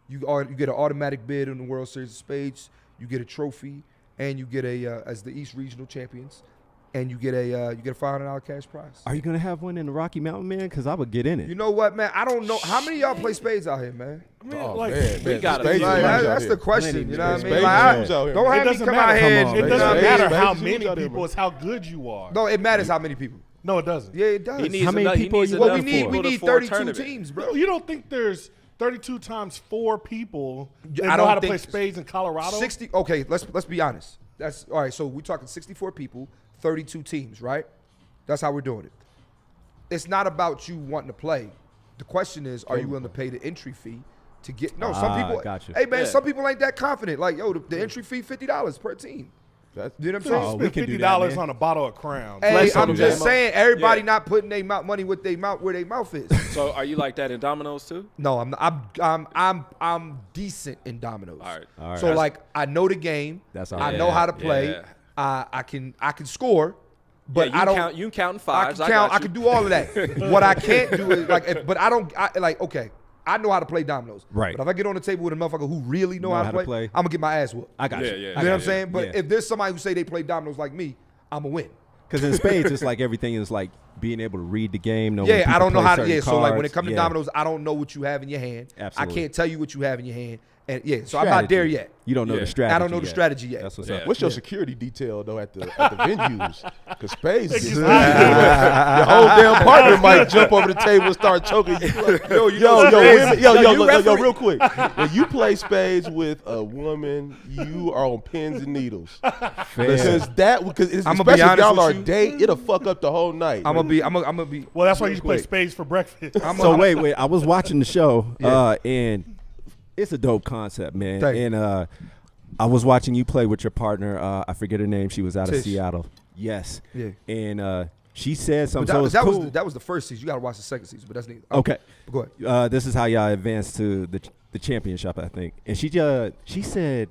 you get an automatic bid on the World Series of Spades. You get a trophy, and you get as the East regional champions, and you get a $500 cash prize. Are you gonna have one in the Rocky Mountain, man? Because I would get in it. You know what, man? I don't know how many of y'all play spades out here, man. we got it. That's the question. You know what I mean? Like, don't have me come out here. It doesn't matter how many people. It's how good you are. No, it matters how many people. No, it doesn't. Yeah, it does. How many people? Well, we need 32 teams, bro. You don't think there's 32 times 4 people that I know how to don't play think spades in Colorado? 60. Okay, let's be honest. That's all right. So we're talking 64 people, 32 teams, right? That's how we're doing it. It's not about you wanting to play. The question is, are you willing to pay the entry fee to get? No, some people. Gotcha. Hey man, some people ain't that confident. Like, yo, the entry fee $50 per team. You know what I'm saying? we can do that, $50 man. on a bottle of Crown. Hey, I'm just Damo. saying, everybody not putting their money with their mouth where their mouth is. So are you like that in dominoes too? No, I'm not. I'm decent in dominoes. All right. So like, I know the game. I know how to play. Yeah. I can score, but Yeah, I don't. You can count in I fives. can count. got I you. can do all of that. What I can't do is but I don't. Okay, I know how to play dominoes. Right. But if I get on the table with a motherfucker who really know how to play, I'm gonna get my ass whooped. I got you. Yeah, You know what I'm saying? But if there's somebody who say they play dominoes like me, I'm gonna win. Because in spades, it's like everything is like being able to read the game. Know Yeah, I don't know how to. Yeah, cards. so like when it comes to dominoes, I don't know what you have in your hand. Absolutely. I can't tell you what you have in your hand. And yeah, so I'm not there yet. You don't know the Yeah. strategy. I don't know the strategy yet. That's what's Yeah. up. What's your security detail though at the venues? Because spades, It's your just- whole damn partner might jump over the table and start choking you. Like, yo, real quick. When you play spades with a woman, you are on pins and needles. Because I'ma be especially if honest y'all with are you. date, it'll fuck up the whole night. I'm gonna be. Well, that's why you real play quick. spades for breakfast. So wait. I was watching the show, and it's a dope concept, man. Thank you. And I was watching you play with your partner. I forget her name. She was out of Tish. Seattle. Yes. Yeah. And she said But something. So it's cool. that was the first season. You gotta watch the second season, but that's neat. Okay. Go ahead. This is how y'all advance to the championship, I think. And she said,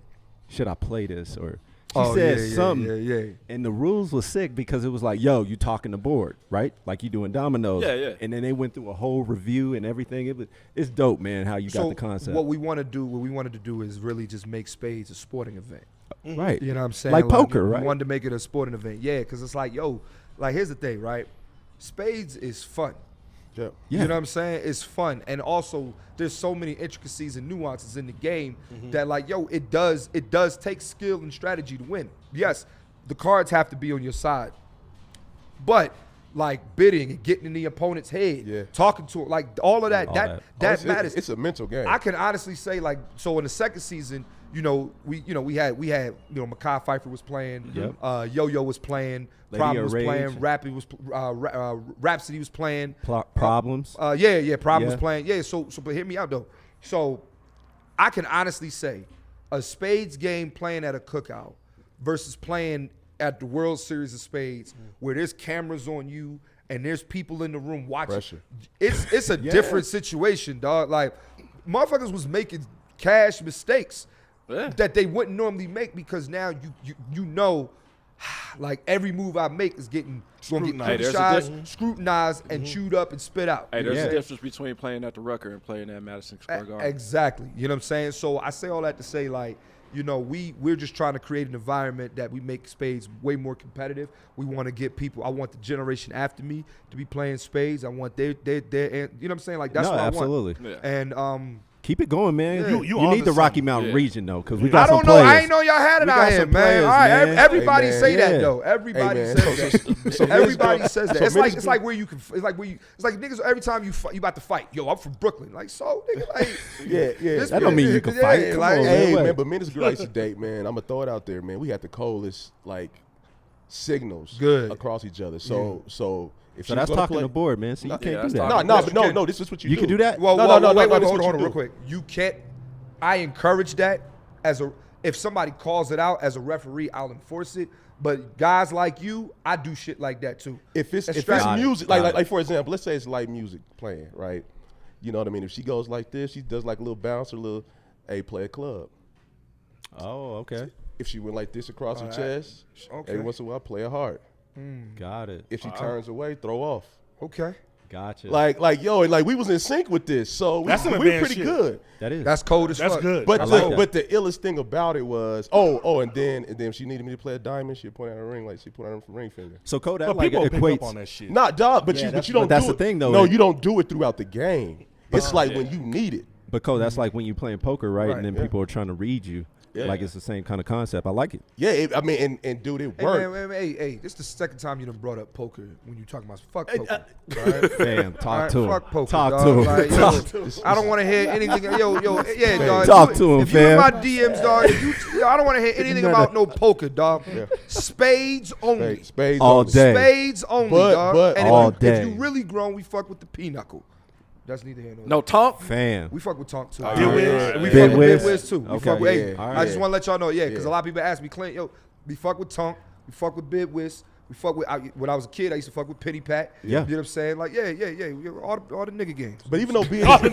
"Should I play this?" Or she said something. Yeah. And the rules was sick because it was like, yo, you talking the board, right? Like you doing dominoes. Yeah. And then they went through a whole review and everything. It's dope, man, how you got So the concept. what we wanted to do is really just make spades a sporting event. Right. You know what I'm saying? Like poker, we right? wanted to make it a sporting event. Yeah, because it's like, yo, like here's the thing, right? Spades is fun. Yeah. Yeah. You know what I'm saying? It's fun. And also there's so many intricacies and nuances in the game that like, yo, it does take skill and strategy to win. Yes, the cards have to be on your side. But like bidding and getting in the opponent's head, talking to him, like all of that, that matters. It's a mental game. I can honestly say, like, so in the second season, we had Mekhi Phifer was playing, Yo-Yo was playing, Lady Problem was Rage. playing, Rhapsody was playing, Problems. Problem was playing, but hear me out though. So I can honestly say, a spades game playing at a cookout versus playing at the World Series of Spades, where there's cameras on you and there's people in the room watching. Pressure. It's a different situation, dog. Like, motherfuckers was making cash mistakes that they wouldn't normally make because now you know, like every move I make is going to get scrutinized and chewed up and spit out. Hey, there's a difference between playing at the Rucker and playing at Madison Square Garden. Exactly. You know what I'm saying? So I say all that to say, like, you know, we're just trying to create an environment that we make spades way more competitive. We want to get people. I want the generation after me to be playing spades. I want their you know what I'm saying? Like, that's what absolutely. I want. Yeah. And Keep it going, man. Yeah. You need the Rocky Mountain region though, because we I got some don't know. players. I ain't know y'all had it We out got here, some man. players, All right, man. everybody Hey, man. say that Yeah. though. Everybody man. says that. So Everybody Vince- says that. so It's like Vince- where you can. It's like niggas. Every time you about to fight, yo, I'm from Brooklyn. Like, so nigga, like, Yeah. That don't mean you can fight. Come on, Hey, man. man, but men is good to date, man. I'm gonna throw it out there, man. We have to coalesce like signals across each other. So if So she's that's gonna talking play, the board, man. So you can't do that's that. talking. No. This is what you You do. can do that. Well, No, wait, this is hold what you on, do. real quick. You can't. I encourage that as a. if somebody calls it out as a referee, I'll enforce it. But guys like you, I do shit like that too. If it's Got music, like for example, let's say it's light music playing, right? You know what I mean? If she goes like this, she does like a little bounce or a little, play a club. Oh, okay. If she went like this across her chest, every once in a while, play a heart. Got it. If she turns away, throw off. Okay. Gotcha. Like we was in sync with this, so we pretty shit. good. That is. That's cold as fuck. That's good. But like the illest thing about it was, and then if she needed me to play a diamond, she'd point out her ring like she put out her ring finger. So Code, that But like people pick equates. up on that shit. Not dog, but Yeah, you don't. that's do the thing, it. though. No, you don't do it throughout the game. It's like Yeah. when you need it. But Code, that's like when you playing poker, right? And then yeah. people are trying to read you. Yeah. Like it's the same kind of concept. I like it. Yeah, and dude, it worked. Hey, this is the second time you done brought up poker when you talking about fuck poker. Fam, talk to him. Fuck poker, Talk dog. to him. Like, Talk to him. I don't want to hear anything. Yeah, dog. Talk to him, if you in fam. my DMs, dog, I don't want to hear anything about no poker, dog. Spades only. Spades All only. day. Spades only, But- dog. but- And all if day. you really grown, we fuck with the pinochle. That's neither here nor there. No tonk. Fam. We fuck with Tonk too. Bid Wiz. We Bid fuck with Wiz. Bid Wiz too. We Okay. fuck with, hey, Yeah. I just want to let y'all know, because Yeah. a lot of people ask me, Clint, we fuck with Tonk, we fuck with Bid Wiz, we fuck with, when I was a kid, I used to fuck with Penny Pat. Yeah. You know what I'm saying? Like, yeah, all the nigga games. But even though being but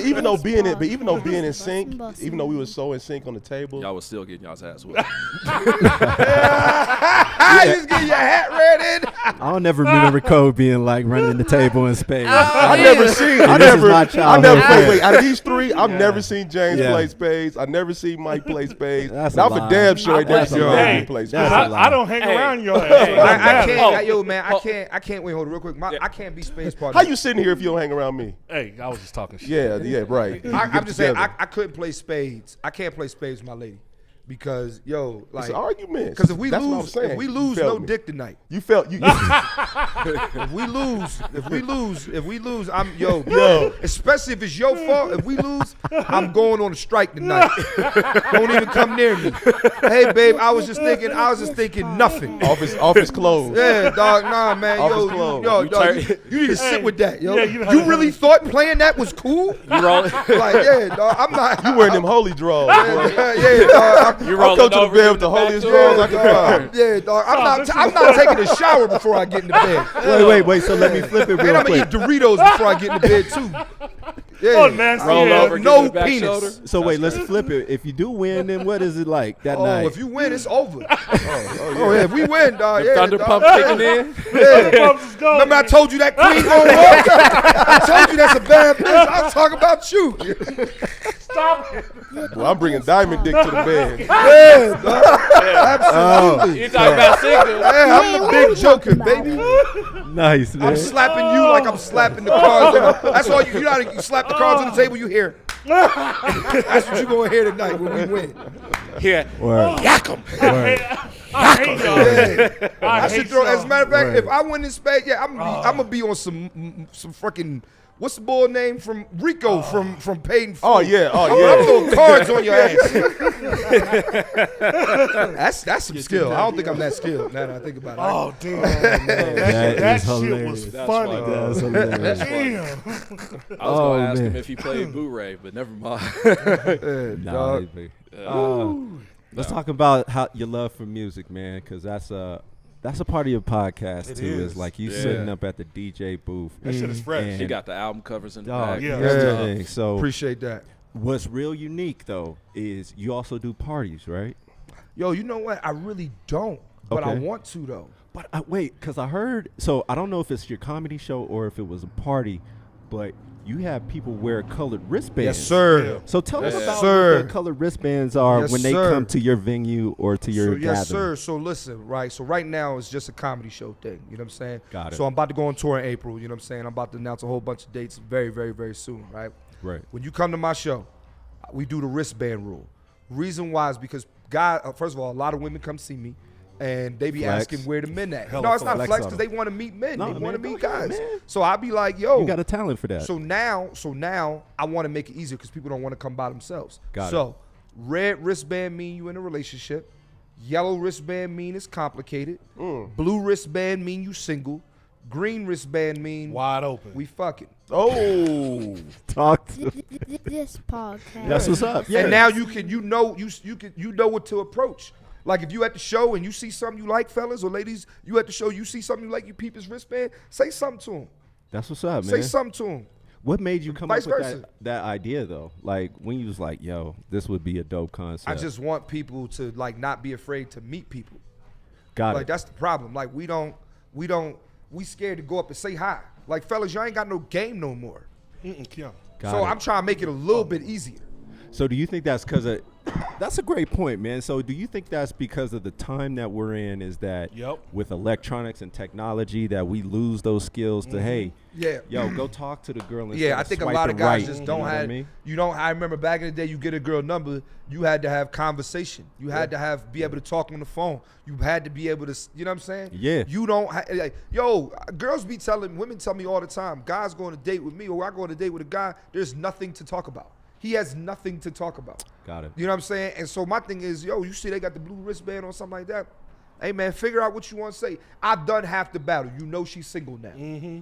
even though being in sync, even though we were so in sync on the table, Y'all was still getting y'all's ass whooped. You just get your hat read in. I don't never remember Code being like running the table in spades. I never seen. I This is never. my I childhood. never. Wait. Out of these three, I've never seen James Yeah. play spades. I never seen Mike play spades. That's Now a for lie. damn sure, I never That's a seen lie. Randy play That's spades. a lie. I don't hang Hey. around your ass. Hey. So it I don't matter. can't, man, I can't wait, hold it real quick. I can't be space partner. How you sitting here if you don't hang around me? Hey, I was just talking shit. Yeah, right. I'm just saying, I couldn't play spades. I can't play spades with my lady. Because, It's an argument. Because if we That's what I'm lose, saying. You no felt me. dick tonight. You felt you. If we lose, I'm yo. Especially if it's your fault. If we lose, I'm going on a strike tonight. Don't even come near me. Hey, babe, I was just thinking nothing. Office closed. Yeah, dog, nah, man, Office closed. you need to sit with that, yo. Yeah, you really thought playing that was cool? You rolling? Like, yeah, dog, I'm not. You wearing them holy draws. Yeah, dog. You I'll rolling come to the over bed in with the back holiest door? draws I can find. Yeah, dog. I'm not taking a shower before I get in the bed. Wait. So let me flip it And real I'm gonna quick. eat Doritos before I get in the bed too. Yeah. Oh, nasty. Roll Yeah. over, No give it back penis. shoulder. So wait, let's flip it. If you do win, then what is it like that night? If you win, it's over. Oh yeah, if we win, dog. Yeah, Thunder dog. pump kicking in. Yeah. Pumps is going. Remember I told you that queen gonna walk? I told you that's a bad bitch. I'll talk about you. Stop it. Well, I'm bringing diamond dick to the bed. Yeah, dog. Absolutely. You talking about signals? Yeah, I'm the big joker, baby. Nice, man. I'm slapping you like I'm slapping the cards. That's all you know. You slap the cards on the table, you hear. That's what you gonna hear tonight when we win. Yeah. Word. Yak 'em. I hate y'all. Yeah. I hate should throw. As a y'all. matter of fact, Right. if I win this spade, I'm gonna be on some fucking. What's the boy name from Rico from Paid in Full? Oh yeah. I'm throwing cards on your ass. That's some skill. I don't think I'm that skilled now that I think about it. Oh, damn. That That is shit hilarious. was That's funny. funny. That's hilarious. Damn. I was Oh, gonna ask man. him if he played Boo-Ray, but never mind. Yeah, Nah, dog. let's talk about how your love for music, man, because that's a part of your podcast It too. is. Is like you Yeah. sitting up at the DJ booth. That shit is fresh. And He got the album covers in the dog, back. Yeah. everything. So Appreciate that. what's real unique though is you also do parties, right? Yo, you know what? I really don't, but I Okay. want to though. But wait, because I heard. So I don't know if it's your comedy show or if it was a party, but you have people wear colored wristbands. Yes, sir. So tell us Yes, about sir. what the colored wristbands are Yes, when they sir. come to your venue or to your gathering. Yes, sir. So listen, right? So right now it's just a comedy show thing. You know what I'm saying? Got it. So I'm about to go on tour in April. You know what I'm saying? I'm about to announce a whole bunch of dates very, very, very soon, right? Right. When you come to my show, we do the wristband rule. Reason why is because first of all, a lot of women come see me. And they be Flex. asking where the men at. Hella No, it's not flex flex on because them. they want to meet men. No, they want to man, meet go ahead, guys. man. So I be like, yo. You got a talent for that. So now I want to make it easier because people don't want to come by themselves. Got it. So red wristband mean you in a relationship. Yellow wristband mean it's complicated. Blue wristband mean you single. Green wristband mean Wide open. we fucking. Oh, Talk. This podcast. That's what's up. Yeah. And now you know what to approach. Like if you at the show and you see something you like, fellas or ladies, you at the show, you see something you like, you peep his wristband, say something to him. That's what's up, man. Say something to him. What made you come Vice up with versa. that idea though? Like when you was like, yo, this would be a dope concept. I just want people to like not be afraid to meet people. got Like it. that's the problem. Like we scared to go up and say hi. Like fellas, y'all ain't got no game no more. Yeah. Got So it. I'm trying to make it a little bit easier. So do you think that's because of? That's a great point, man. So do you think that's because of the time that we're in? Is that with electronics and technology that we lose those skills to hey, Yeah. yo, go talk to the girl. Yeah, I think a lot of guys just don't have. You know what I mean? I remember back in the day, you get a girl number, you had to have conversation. You had to be able to talk on the phone. You had to be able to, you know what I'm saying? Yeah. You don't. Yo, girls be women tell me all the time. Guys go on a date with me, or I go on a date with a guy. There's nothing to talk about. He has nothing to talk about. Got it. You know what I'm saying? And so my thing is, yo, you see they got the blue wristband or something like that. Hey man, figure out what you want to say. I've done half the battle. You know she's single now.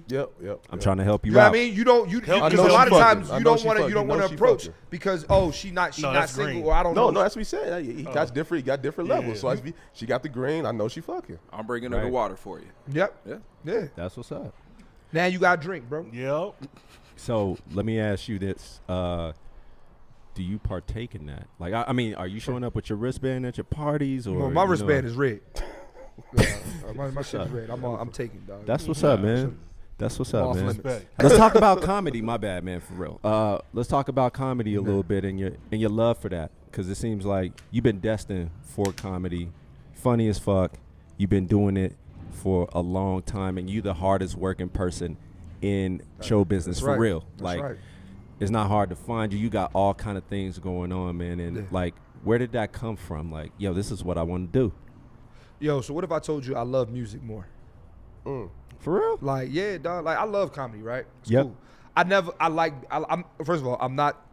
yep. I'm trying to help you You know out. what I mean? You don't. I Because know a lot she of fucking. times I you know don't she want to. fucking. You don't You want know to she approach fucking. because she not that's single green. or I don't know. No, that's what he said. He got different. He got different levels. So she got the green. I know she fucking. I'm bringing her the Right. water for you. Yep. Yeah. That's what's up. Now you got to drink, bro. Yep. So let me ask you this: do you partake in that? Like, I mean, are you showing up with your wristband at your parties, or Well, my wristband is red. My shit's up? red. I'm taking, dog. That's what's up, man. That's what's up, Off man. limits. Let's talk about comedy. My bad, man, for real. Let's talk about comedy a little bit and your love for that, because it seems like you've been destined for comedy, funny as fuck. You've been doing it for a long time, and you the hardest working person in show business That's for right. real. That's Like, right. it's not hard to find you. You got all kind of things going on, man. And like, where did that come from? Like, yo, this is what I want to do. Yo, so what if I told you I love music more? For real? Like, yeah, dog. Like, I love comedy, right? It's Yep. cool. I'm first of all,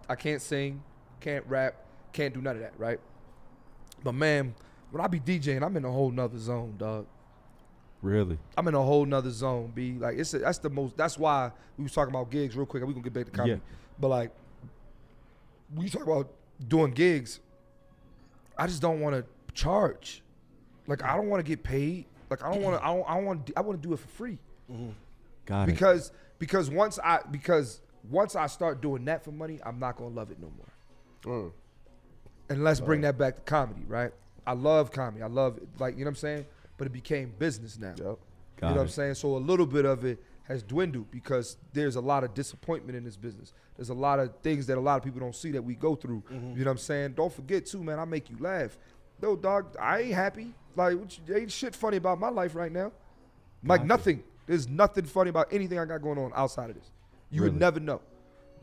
I can't sing, can't rap, can't do none of that, right? But man, when I be DJing, I'm in a whole nother zone, dog. Really? I'm in a whole nother zone, B. Like, that's why we was talking about gigs real quick. We gonna get back to comedy. Yeah. But like, we talk about doing gigs, I just don't want to charge. Like, I don't want to get paid. Like, I want to do it for free. Got it. Because once I start doing that for money, I'm not gonna love it no more. And let's bring that back to comedy, right? I love comedy. I love it, like, you know what I'm saying? But it became business now. Yep. You know Got what I'm it. saying? So a little bit of it has dwindled because there's a lot of disappointment in this business. There's a lot of things that a lot of people don't see that we go through. You know what I'm saying? Don't forget too, man, I make you laugh. No, dog, I ain't happy. Like, ain't shit funny about my life right now. Like, nothing. There's nothing funny about anything I got going on outside of this. You would Really? never know.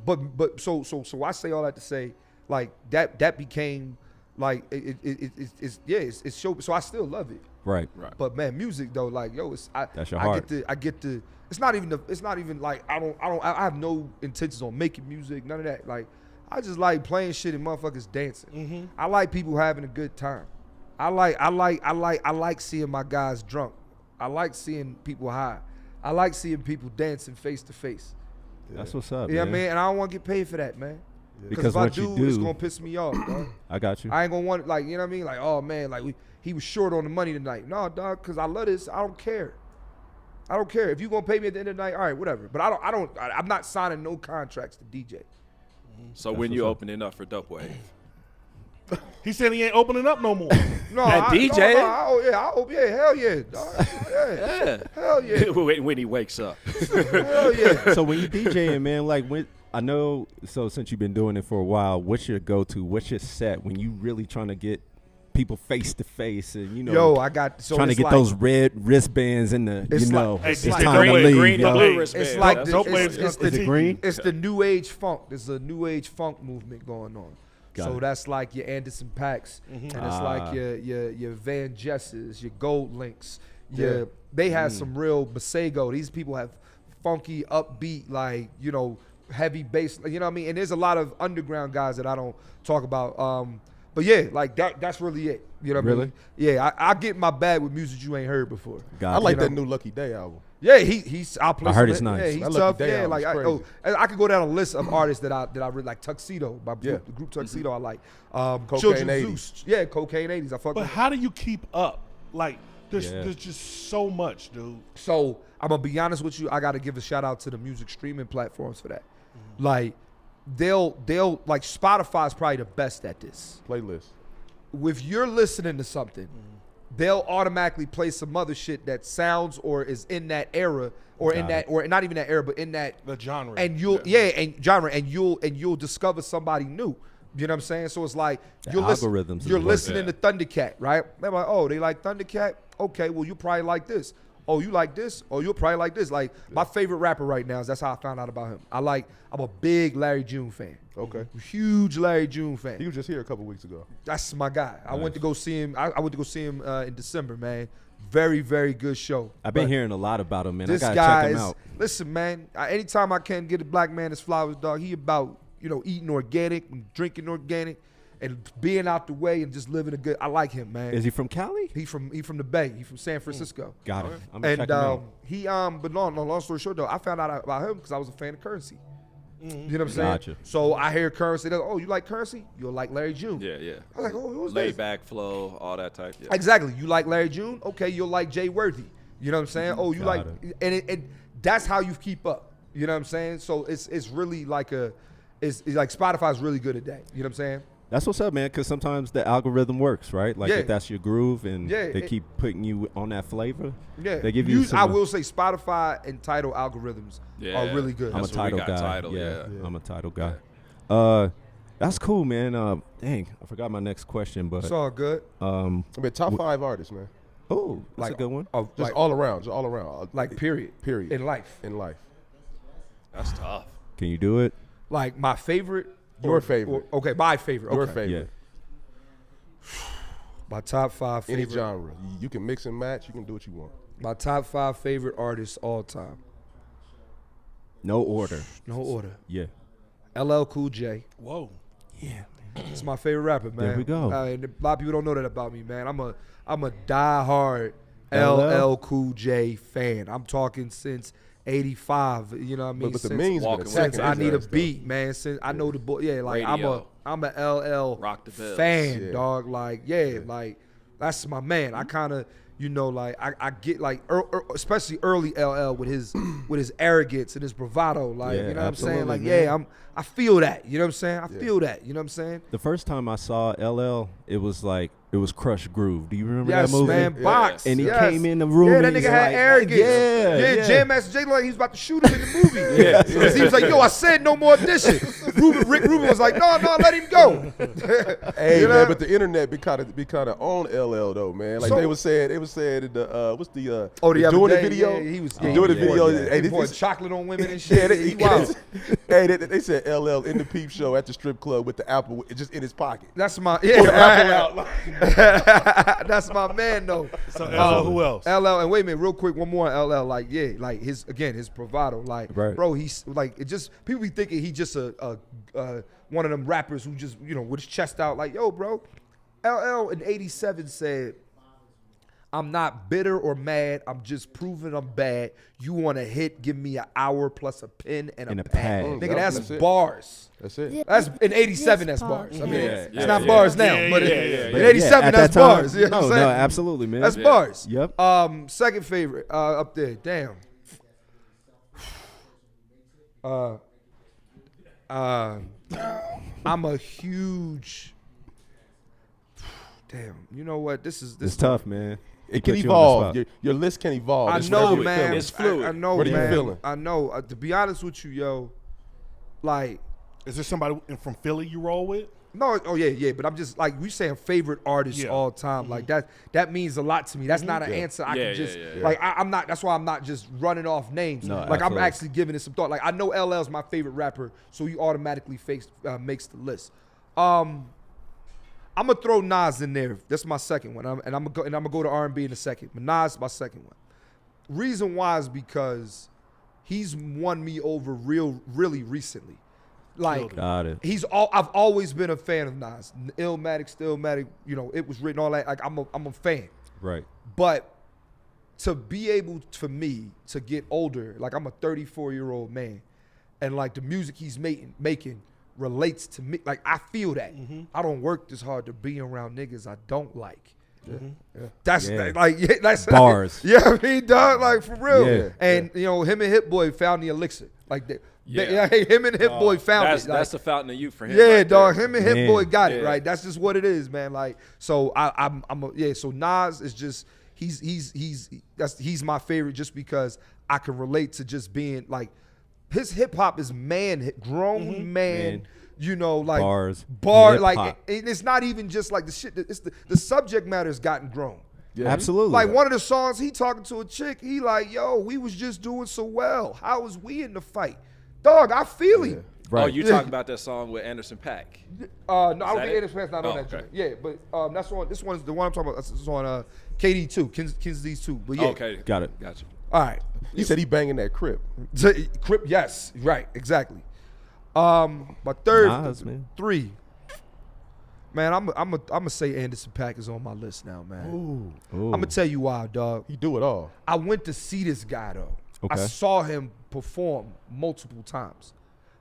But so I say all that to say, like, that became like it's show. So I still love it. Right. But man, music though, like, yo, That's your I heart. get the. It's not even like I have no intentions on making music, none of that. Like, I just like playing shit and motherfuckers dancing. I like people having a good time. I like seeing my guys drunk. I like seeing people high. I like seeing people dancing face to face. That's what's up. You know what I man. mean? And I don't want to get paid for that, man. Because if I what you do, it's gonna piss me off, dog. I got you. I ain't gonna want, like, you know what I mean? Like, oh man, like he was short on the money tonight. No, dog, because I love this. I don't care. I don't care. If you gonna pay me at the end of the night, all right, whatever. But I'm not signing no contracts to DJ. So when you opening up for Dope Wave? He said he ain't opening up no more. No, That DJ? Hell yeah, dog. Yeah. Hell yeah. when he wakes up. Hell yeah. So when you DJing, man, like I know, so since you've been doing it for a while, what's your go-to? What's your set when you really trying to get people face to face and Yo, I got trying to get those red wristbands in the It's it's like time to green, leave. green yo. and blue wristband. It's like Dope the, Wave's it's gonna the Is it green? It's the new age funk. There's a new age funk movement going on. Got So it. that's like your Anderson Paaks, and it's like your Van Jesses, your Gold Links. They have some real Masego. These people have funky, upbeat, like, you know, heavy bass. You know what I mean? And there's a lot of underground guys that I don't talk about. But yeah, like that's really it. You know what I Really? mean? Yeah, I get in my bag with music you ain't heard before. Got I it. like You know? that new Lucky Day album. Yeah, he's. I'll play. I heard some- it's nice. Yeah, he's That Lucky tough. Day Yeah, album like is crazy. I could go down a list of artists that I really like. Tuxedo, by Yeah. the group Tuxedo. I like. Cocaine Children 80s. Zeus. Yeah, Cocaine 80s. I fuck But with. how do you keep up? Like, there's Yeah. just so much, dude. So I'm gonna be honest with you. I got to give a shout out to the music streaming platforms for that. Like, they'll like Spotify's probably the best at this. Playlist. If you're listening to something, they'll automatically play some other shit that sounds or is in that era or in Got that it. or not even that era, but in that The genre. and you'll and genre and you'll discover somebody new. You know what I'm saying? So it's like The you're algorithms is you're working. listening to Thundercat, right? They're like, oh, they like Thundercat. Okay, well you probably like this. Oh, you like this? Oh, you'll probably like this. Like my favorite rapper right now is that's how I found out about him. I'm a big Larry June fan. Okay. Huge Larry June fan. He was just here a couple weeks ago. That's my guy. I went to go see him. I went to go see him in December, man. Very, very good show. I've been But hearing a lot about him, man. I this gotta guy check him is, out. listen, man, anytime I can get a black man his flowers, dog, he about, eating organic and drinking organic and being out the way and just living a good, I like him, man. Is he from Cali? He from the Bay. He from San Francisco. Got it. I'm gonna check And him out. but long story short though, I found out about him because I was a fan of Currency. You know what I'm saying? Gotcha. So I hear Currency. Oh, you like Currency? You'll like Larry June. Yeah, yeah. I was like, oh, who's Laid this? back flow, all that type. Yeah. Exactly. You like Larry June? Okay, you'll like Jay Worthy. You know what I'm saying? Oh, you Got like, it. and that's how you keep up. You know what I'm saying? So it's really like it's like Spotify's really good at that. You know what I'm saying? That's what's up, man. Because sometimes the algorithm works, right? Like Yeah. if that's your groove, and Yeah, they keep putting you on that flavor. Yeah. They give you. I will say Spotify and title algorithms Yeah. are really good. I'm a That's where we title got guy. Tidal, yeah. I'm a title guy. That's cool, man. Dang, I forgot my next question, but It's all good. I mean, top 5 artists, man. oh, that's a good one. Oh, Just all around. like period. Period. In life. In life. That's tough. Can you do it? Like my favorite. Your favorite. Okay, my favorite. Your Okay. favorite. My top 5 Any favorite. genre. You can mix and match. You can do what you want. My top 5 favorite artists all time. No order. No order. Yeah. LL Cool J. Whoa. It's my favorite rapper, man. There we go. And a lot of people don't know that about me, man. I'm a diehard LL? LL Cool J fan. I'm talking since '85. You know what I mean? But the Since- means Walking with with the since second I is need a that beat, man. Since I know the boy, yeah, like Radio. I'm a LL Rock the Bells. fan, Yeah. dog. Like, like that's my man. I kind of, like I get like, especially early LL with his arrogance and his bravado, like, Yeah, you know what I'm saying? Like, absolutely, yeah, I feel that. You know what I'm saying? I feel that. You know what I'm saying? The first time I saw LL, it was Crush Groove. Do you remember Yes, that movie? man. Box. And he yes. came in the room. Yeah, and that he's nigga had like, arrogance. Yeah. Jam Master Jay looked like he was about to shoot him in the movie. Yeah. Because he was like, yo, I said no more audition. Rick Rubin was like, no, let him go. Hey, You know? man, but the internet be kind of on LL though, man. Like So- they was saying in the what's the the doing other the day, video? yeah, he was doing the video. yeah. Hey, He this poured is- chocolate on women and yeah, shit. He wild. they said LL in the peep show at the strip club with the apple just in his pocket. That's my Apple out. That's my man though. So, who else? LL, and wait a minute, real quick, one more on LL. Like, yeah, like his bravado. Like, Right. bro, he's like, it just people be thinking he just a one of them rappers who just with his chest out. Like, yo, bro, LL in '87 said, "I'm not bitter or mad. I'm just proving I'm bad. You want a hit? Give me an hour plus a pen and a pad. pad. Nigga, That's that's it. bars. That's it. That's in '87. This That's bars. I mean, podcast. it's not bars now, Yeah, but yeah, in But '87, at that's that time- bars. You know what I'm no, saying? absolutely, man. That's bars. Yep. Second favorite up there. Damn. I'm a huge. Damn. You know what? This It's is tough, man. It can Put you on the evolve. spot. Your list can evolve. I It's know, whatever you're man. feeling. It's fluid. I know, What are you man. feeling? I know. To be honest with you, yo, like. Is there somebody from Philly you roll with? No, oh yeah, but I'm just like we saying favorite artists Yeah. all time. Like that means a lot to me. That's not an answer I Yeah, can just yeah. like. I'm not. That's why I'm not just running off names. No, like absolutely. I'm actually giving it some thought. Like I know LL's my favorite rapper, so he automatically makes the list. I'm gonna throw Nas in there. That's my second one. I'm gonna go to R&B in a second. But Nas is my second one. Reason why is because he's won me over really recently. Like Got it. I've always been a fan of Nas. Illmatic, Stillmatic, it was written all that. Like I'm a fan. Right. But to be able for me to get older, like I'm a 34-year-old man, and like the music he's making relates to me. Like I feel that. I don't work this hard to be around niggas I don't like. That's that's bars. Yeah, I mean, dog, like for real. Yeah. And you know, him and Hit Boy found the elixir. Like that. Him and Hit Boy found it. That's the fountain of youth for him. Yeah, right dog. there. Him and Hit Boy got it Yeah. right. That's just what it is, man. Like, so So Nas is just he's my favorite just because I can relate to just being like his hip hop is grown man. You know, like bars, like and it's not even just like the shit. It's the subject matter has gotten grown. Yeah. Absolutely. Like one of the songs, he talking to a chick. He like, yo, we was just doing so well. How was we in the fight? Dog, I feel him. Right. Oh, you talking about that song with Anderson .Paak? No, I don't that think it? Anderson .Paak's not on that joint. Yeah, but that's on. This one's the one I'm talking about. This is on KD 2, King's 2. But yeah, Okay, got it. Gotcha. All right. He said he banging that Crip. Crip, yes, right, exactly. My third, Nas, man. 3. Man, I'm gonna say Anderson .Paak is on my list now, man. Ooh. I'm gonna tell you why, dog. He do it all. I went to see this guy though. I Okay. saw him perform multiple times.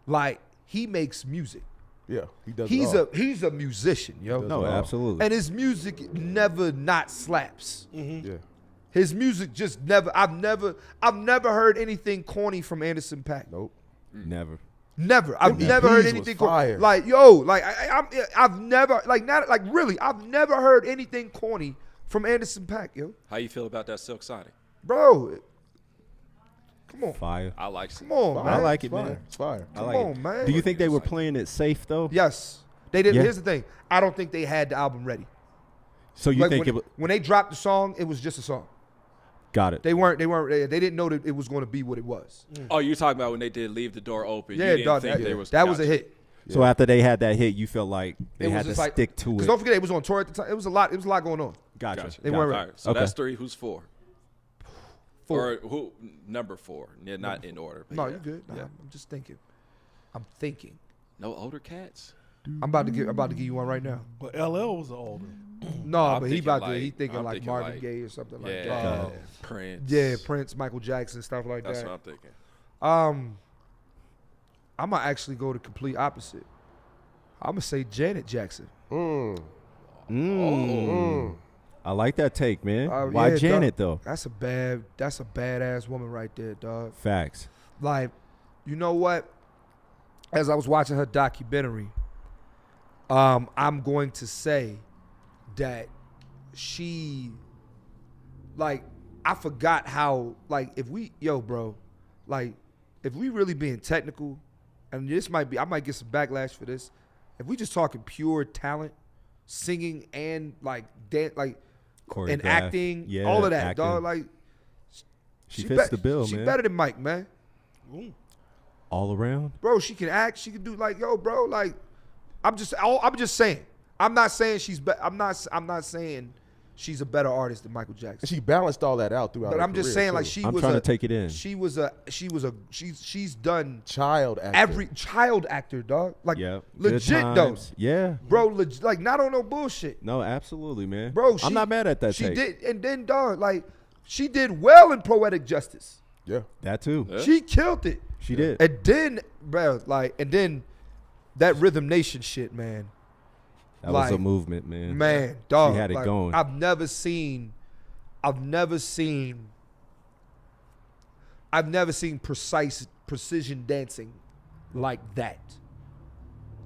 Like he makes music. Yeah, he does it all. He's a musician, yo. No, absolutely. And his music never not slaps. Yeah. His music just never. I've never heard anything corny from Anderson .Paak. Nope. Never. Never. I've Them never heard EPs anything was fire. like yo. Like I've never like not like really. I've never heard anything corny from Anderson .Paak, yo. How you feel about that Silk Sonic? Bro, come on, Fire. I like come on, man. I like it, It's fire. man. It's fire. I Come like on, it. man. Do you think they were playing it safe though? Yes, they did. Yeah. Here's the thing. I don't think they had the album ready. So you Like think when they dropped the song, it was just a song. got it? They didn't know that it was going to be what it was. Oh, you're talking about when they did Leave the Door Open. Yeah, you didn't dog, think that they was, was a gotcha. hit. So after they had that hit, you felt like they It was had to just like, stick to Because it. don't forget, it was on tour at the time. It was a lot going on. Gotcha. Gotcha. They Gotcha. weren't All right, so Okay. that's 3. Who's 4? 4. Or who? Number 4. Yeah, not in order. but No, yeah. you're good. No, Yeah. I'm just thinking. I'm thinking. No older cats. I'm about to give you one right now. But LL was older. No, I'm but he thinking about to. like- He thinking I'm like thinking Marvin like- Gaye or something like Yeah, that. Prince. Yeah, Prince, Michael Jackson, stuff like That's that. what I'm thinking. I'm gonna actually go the complete opposite. I'm gonna say Janet Jackson. I like that take, man. Why Yeah, Janet dog. though? That's a badass woman right there, dog. Facts. Like, you know what? As I was watching her documentary, I'm going to say that she, like, I forgot how, like, if we really being technical, and I might get some backlash for this. If we just talking pure talent, singing and like and Choreograph. acting, Yeah, all of that, acting. dog. Like, She fits the bill, she man. better than Mike, man. All around. Bro, she can act. She can do like, yo, bro. Like, I'm just saying. I'm not saying I'm not saying she's a better artist than Michael Jackson. And she balanced all that out throughout But her I'm just career, saying, too. like, I'm trying to take it in. She's done child actor. every child actor, dog. Like, Yeah. Good legit though, times. Yeah. bro. Like, not on no bullshit, No, absolutely, man. bro. I'm not mad at that She take. did, and then, dog, like, she did well in Poetic Justice. Yeah. That too. Yeah. She killed it. She did. And then, bro, like, and then that Rhythm Nation shit, man. That was a like, movement, man. Man, dog. She had it like, going. I've never seen precision dancing like that.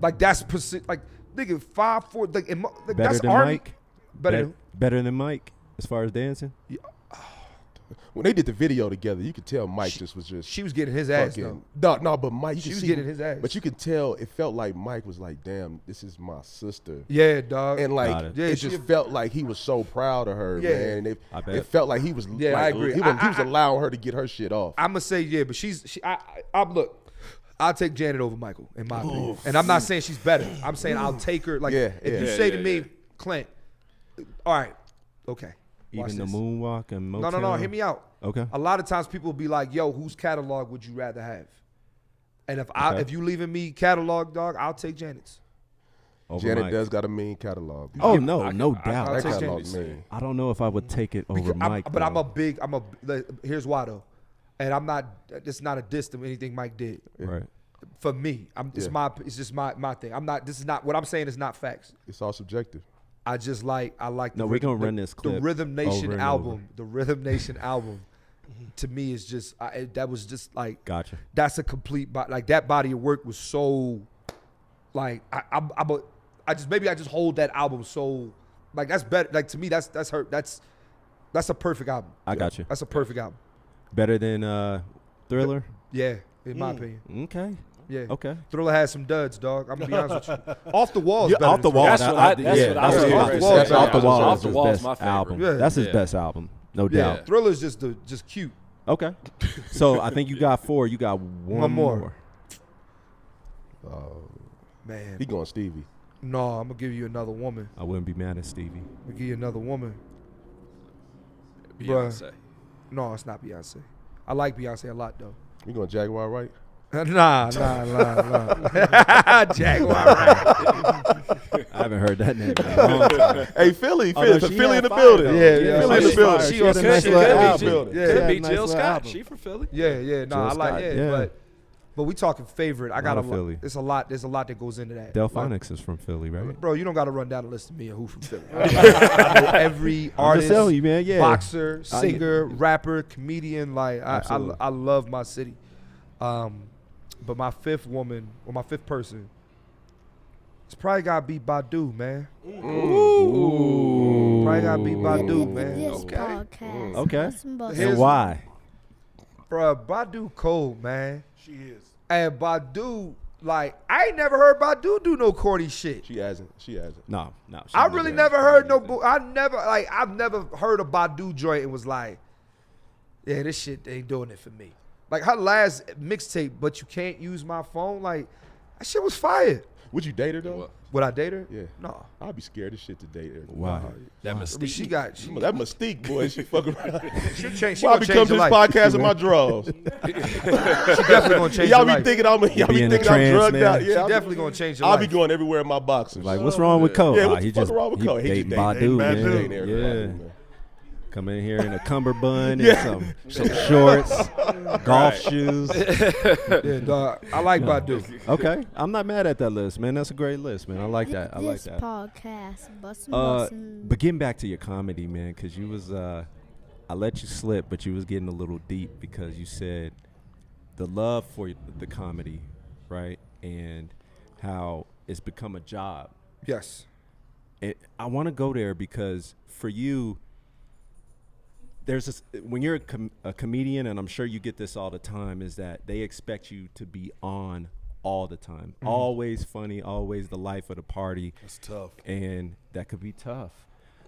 Like that's like nigga 5'4", like Better that's than army. Mike. Better Better than Mike as far as dancing. When they did the video together, you could tell Mike just was just she was getting his ass though. fucking. No, but Mike, you She could was see, getting his ass. But you could tell it felt like Mike was like, "Damn, this is my sister." Yeah, dog. And Got like, it. Yeah, it she- just felt like he was so proud of her, Yeah. man. And I bet. it felt like he was. Yeah, like, I agree. He was allowing her to get her shit off. I'm gonna say yeah, but I'm look. I'll take Janet over Michael in my opinion, and I'm not saying she's better. I'm saying I'll take her. Like Yeah, if you yeah. say Yeah, to me, yeah. Clint, all right, okay. Watch Even the this. moonwalk and Motown. No, hear me out. Okay. A lot of times people will be like, yo, whose catalog would you rather have? And if Okay. you leaving me catalog, dog, I'll take Janet's. over Janet Mike. does got a mean catalog. Oh no, I no can- doubt. that take catalog Janet. mean. I don't know if I would take it over Mike. But though. here's why though, and I'm not. It's not a diss to anything Mike did. Right. For me, it's just my thing. I'm not. This is not what I'm saying. Is not facts. It's all subjective. I like. No, we're gonna run this clip The Rhythm Nation over and album. over. The Rhythm Nation album. To me, is just that was just like. Gotcha. That's a complete like that body of work was so, like I just hold that album so, like that's better. Like to me, that's a perfect album. I got you. That's a perfect album. Better than Thriller. Yeah, in my opinion. Okay. Yeah. Okay. Thriller has some duds, dog. I'm gonna be honest with you. Off the Wall. Yeah, Off the Wall. That's what I was Off the gonna Wall. say. Off the Wall Off is the his Wall is best my favorite. album. Yeah. That's his Yeah. best album, no Yeah. doubt. Thriller's just cute. Okay. So I think you got 4. You got one more. Man. He going Stevie. No, I'm gonna give you another woman. I wouldn't be mad at Stevie. I'm gonna give you another woman. Beyonce. No, it's not Beyonce. I like Beyonce a lot though. You going Jaguar, right? Nah. Jaguar, right? I haven't heard that name in a long time. Hey, Philly, Oh, no, she Philly had in the fire, building. though. Yeah. Philly in the She building. fire. She She had was a good. nice She little could be album. Jill. Could Yeah. be Nice Jill little Scott. album. She from Philly. Yeah. No, Jill I like Scott, yeah, yeah. but we talking favorite. I got Lot of Philly. It's a lot. There's a lot that goes into that. Delphonics is from Philly, right? Bro, you don't got to run down a list of me and who from Philly. I know every I'm just artist, telling you, man. Yeah. boxer, singer, rapper, comedian. Like Absolutely. I love my city. But my fifth woman or my fifth person, it's probably gotta be Badu, man. Probably gotta be Badu, man. This Okay. podcast. Okay. Bustin' bustin'. Here's- And why? Bro, Badu cold, man. She is. And Badu, like, I ain't never heard Badu do no corny shit. She hasn't. No. I really never heard I've never heard a Badu joint and was like, yeah, this shit ain't doing it for me. Like her last mixtape, but you can't use my phone. Like that shit was fire. Would you date her though? Would I date her? Yeah. No. I'd be scared as shit to date her. Why? That I mean, Mystique. she got That Mystique, boy, she fuck around. she change. She Why I gonna become change this your life. podcast in my drawers? She definitely gonna change Y'all your be life. thinking I'm Being a drugged trans out. man. Yeah, She definitely gonna change your I'll life. be going everywhere in my boxers. Like, what's wrong with Cole? Yeah, what He the fuck just wrong with Cole? He just dating dating Badu, Badu. man. Dating everybody, Yeah. man. Come in here in a cummerbund and some shorts, golf shoes. Yeah, dog. I like Badu. Okay, I'm not mad at that list, man. That's a great list, man. I like that. I like This that. podcast. Bustin'. But getting back to your comedy, man, because you was, I let you slip, but you was getting a little deep because you said the love for the comedy, right, and how it's become a job. Yes. I want to go there because for you, there's this, when you're a comedian, and I'm sure you get this all the time, is that they expect you to be on all the time, always funny, always the life of the party. That's tough. And that could be tough.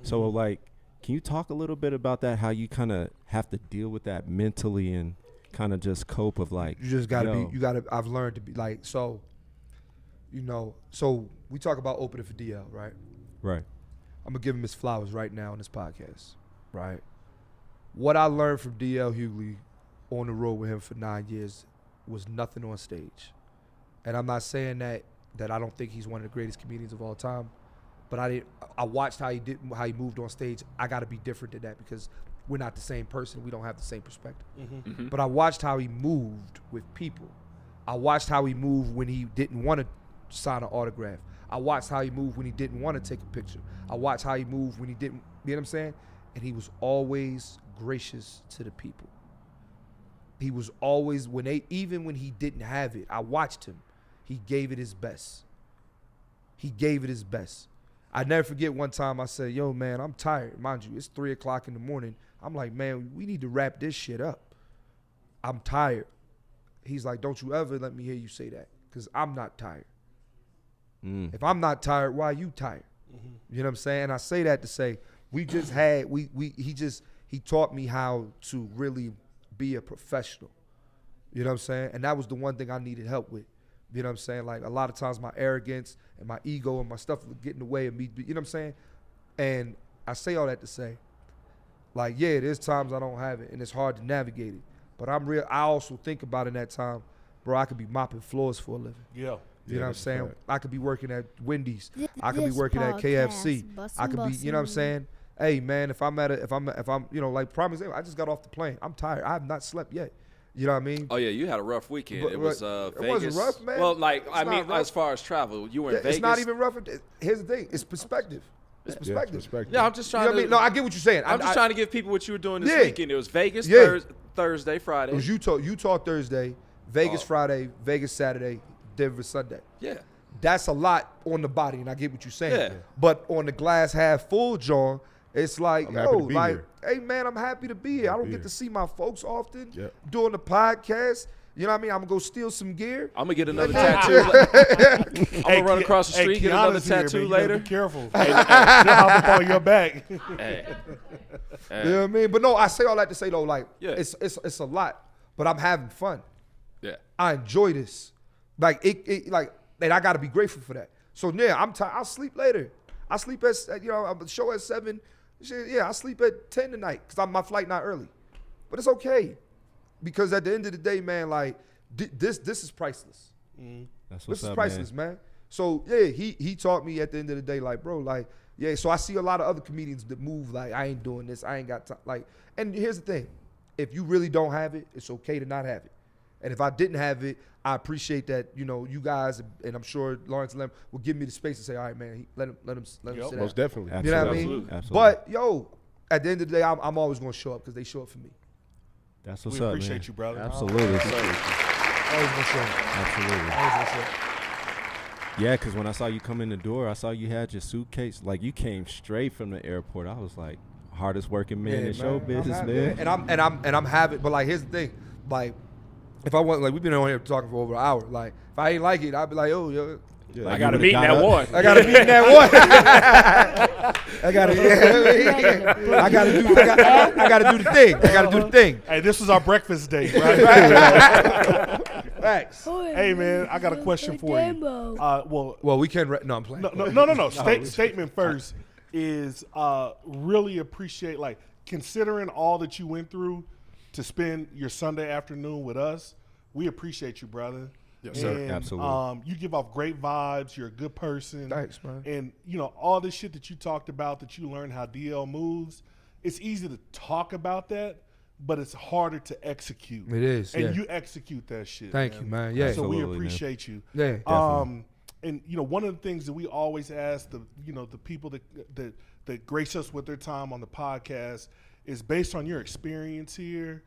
So, like, can you talk a little bit about that? How you kind of have to deal with that mentally and kind of just cope of like, You just gotta yo, be. You gotta. I've learned to be like so. You know. So we talk about opening for DL, right? right, I'm gonna give him his flowers right now on this podcast, right? What I learned from DL Hughley on the road with him for 9 years was nothing on stage. And I'm not saying that I don't think he's one of the greatest comedians of all time, but I watched how he moved on stage. I got to be different than that because we're not the same person. We don't have the same perspective. But I watched how he moved with people. I watched how he moved when he didn't want to sign an autograph. I watched how he moved when he didn't want to take a picture. I watched how he moved when he didn't, you know what I'm saying? And he was always gracious to the people. He was always, even when he didn't have it, I watched him. He gave it his best. He gave it his best. I never forget one time I said, yo, man, I'm tired. Mind you, it's 3 o'clock in the morning. I'm like, man, we need to wrap this shit up. I'm tired. He's like, don't you ever let me hear you say that because I'm not tired. If I'm not tired, why are you tired? You know what I'm saying? I say that to say we just had, he taught me how to really be a professional. You know what I'm saying? And that was the one thing I needed help with. You know what I'm saying? Like a lot of times my arrogance and my ego and my stuff would get in the way of me. You know what I'm saying? And I say all that to say, like, yeah, there's times I don't have it and it's hard to navigate it. But I also think about in that time, bro, I could be mopping floors for a living. Yeah. You know what I'm that's a saying? fact. I could be working at Wendy's. Th- I could be this working at KFC. podcast, I could be, you know what I'm saying? Hey man, if I'm, you know, like prime example, I just got off the plane. I'm tired. I have not slept yet. You know what I mean? Oh yeah, you had a rough weekend. But- It was it Vegas. wasn't rough, man. Well, like It's I not mean, rough. as far as travel, you were in Yeah, Vegas. it's not even rough. Here's the thing. It's perspective. It's Yeah, perspective. perspective. Yeah, I'm just You know trying what I to. mean? No, I get what you're saying. I'm just trying to give people what you were doing this Yeah. weekend. It was Vegas Yeah. Thursday, Friday. It was Utah Thursday, Vegas Oh. Friday, Vegas Saturday, Denver Sunday. Yeah. That's a lot on the body, and I get what you're saying. Yeah. But on the glass half full, John, it's like, I'm happy to be like, here. hey man, I'm happy to be here. I don't be get here. to see my folks often Yep. doing the podcast. You know what I mean? I'm gonna go steal some gear. I'm gonna get another tattoo. I'm gonna run across the street, get another Kiana's here, tattoo man. You gotta later. Be careful. She'll hop up on your back. Hey. You know what I mean? But no, I say all that to say though, like, Yeah. it's a lot, but I'm having fun. Yeah. I enjoy this. Like and I gotta be grateful for that. So yeah, I'm tired. I'll sleep later. I sleep at, you know, I'm show at 7. Shit, yeah, I sleep at 10 tonight because my flight not early. But it's okay. Because at the end of the day, man, like this is priceless. That's This what's is up, priceless, man. So yeah, he taught me at the end of the day, like, bro, like, yeah. So I see a lot of other comedians that move like, I ain't doing this, I ain't got time. Like, and here's the thing, if you really don't have it, it's okay to not have it. And if I didn't have it, I appreciate that, you know, you guys, and I'm sure Lawrence and Larimer will give me the space to say, all right, man, let him sit down. Most definitely. You know what I mean? Absolutely. Absolutely. But yo, at the end of the day, I'm always gonna show up because they show up for me. That's what's We up, appreciate man. you, brother. Absolutely. Always gonna show up. Absolutely. Always gonna show up. Yeah, because when I saw you come in the door, I saw you had your suitcase. Like, you came straight from the airport. I was like, hardest working man in show business, man. And I'm having, but like, here's the thing, like, if I want, like, we've been on here talking for over an hour. Like, if I ain't like it, I'd be like, oh, yo, Yeah, Like, I you got a would've meeting got at up. one. I gotta be in that one. I gotta do the thing. I gotta do the thing. Hey, this was our breakfast date, right? Facts. Hey, man, I got a question for you. Well, we can. No, I'm playing. No. Statement first is really appreciate, like, considering all that you went through to spend your Sunday afternoon with us. We appreciate you, brother. Yes, sir. And, Absolutely. you give off great vibes. You're a good person. Thanks, man. And, you know, all this shit that you talked about, that you learned how DL moves, it's easy to talk about that, but it's harder to execute. It is, And yeah. you execute that shit. Thank you, man. Yeah. So we Absolutely, man. appreciate you. Yeah. And you know, one of the things that we always ask the people that grace us with their time on the podcast is based on your experience here,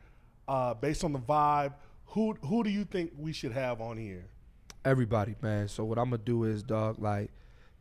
based on the vibe. Who do you think we should have on here? Everybody, man. So what I'm gonna do is, dog, like,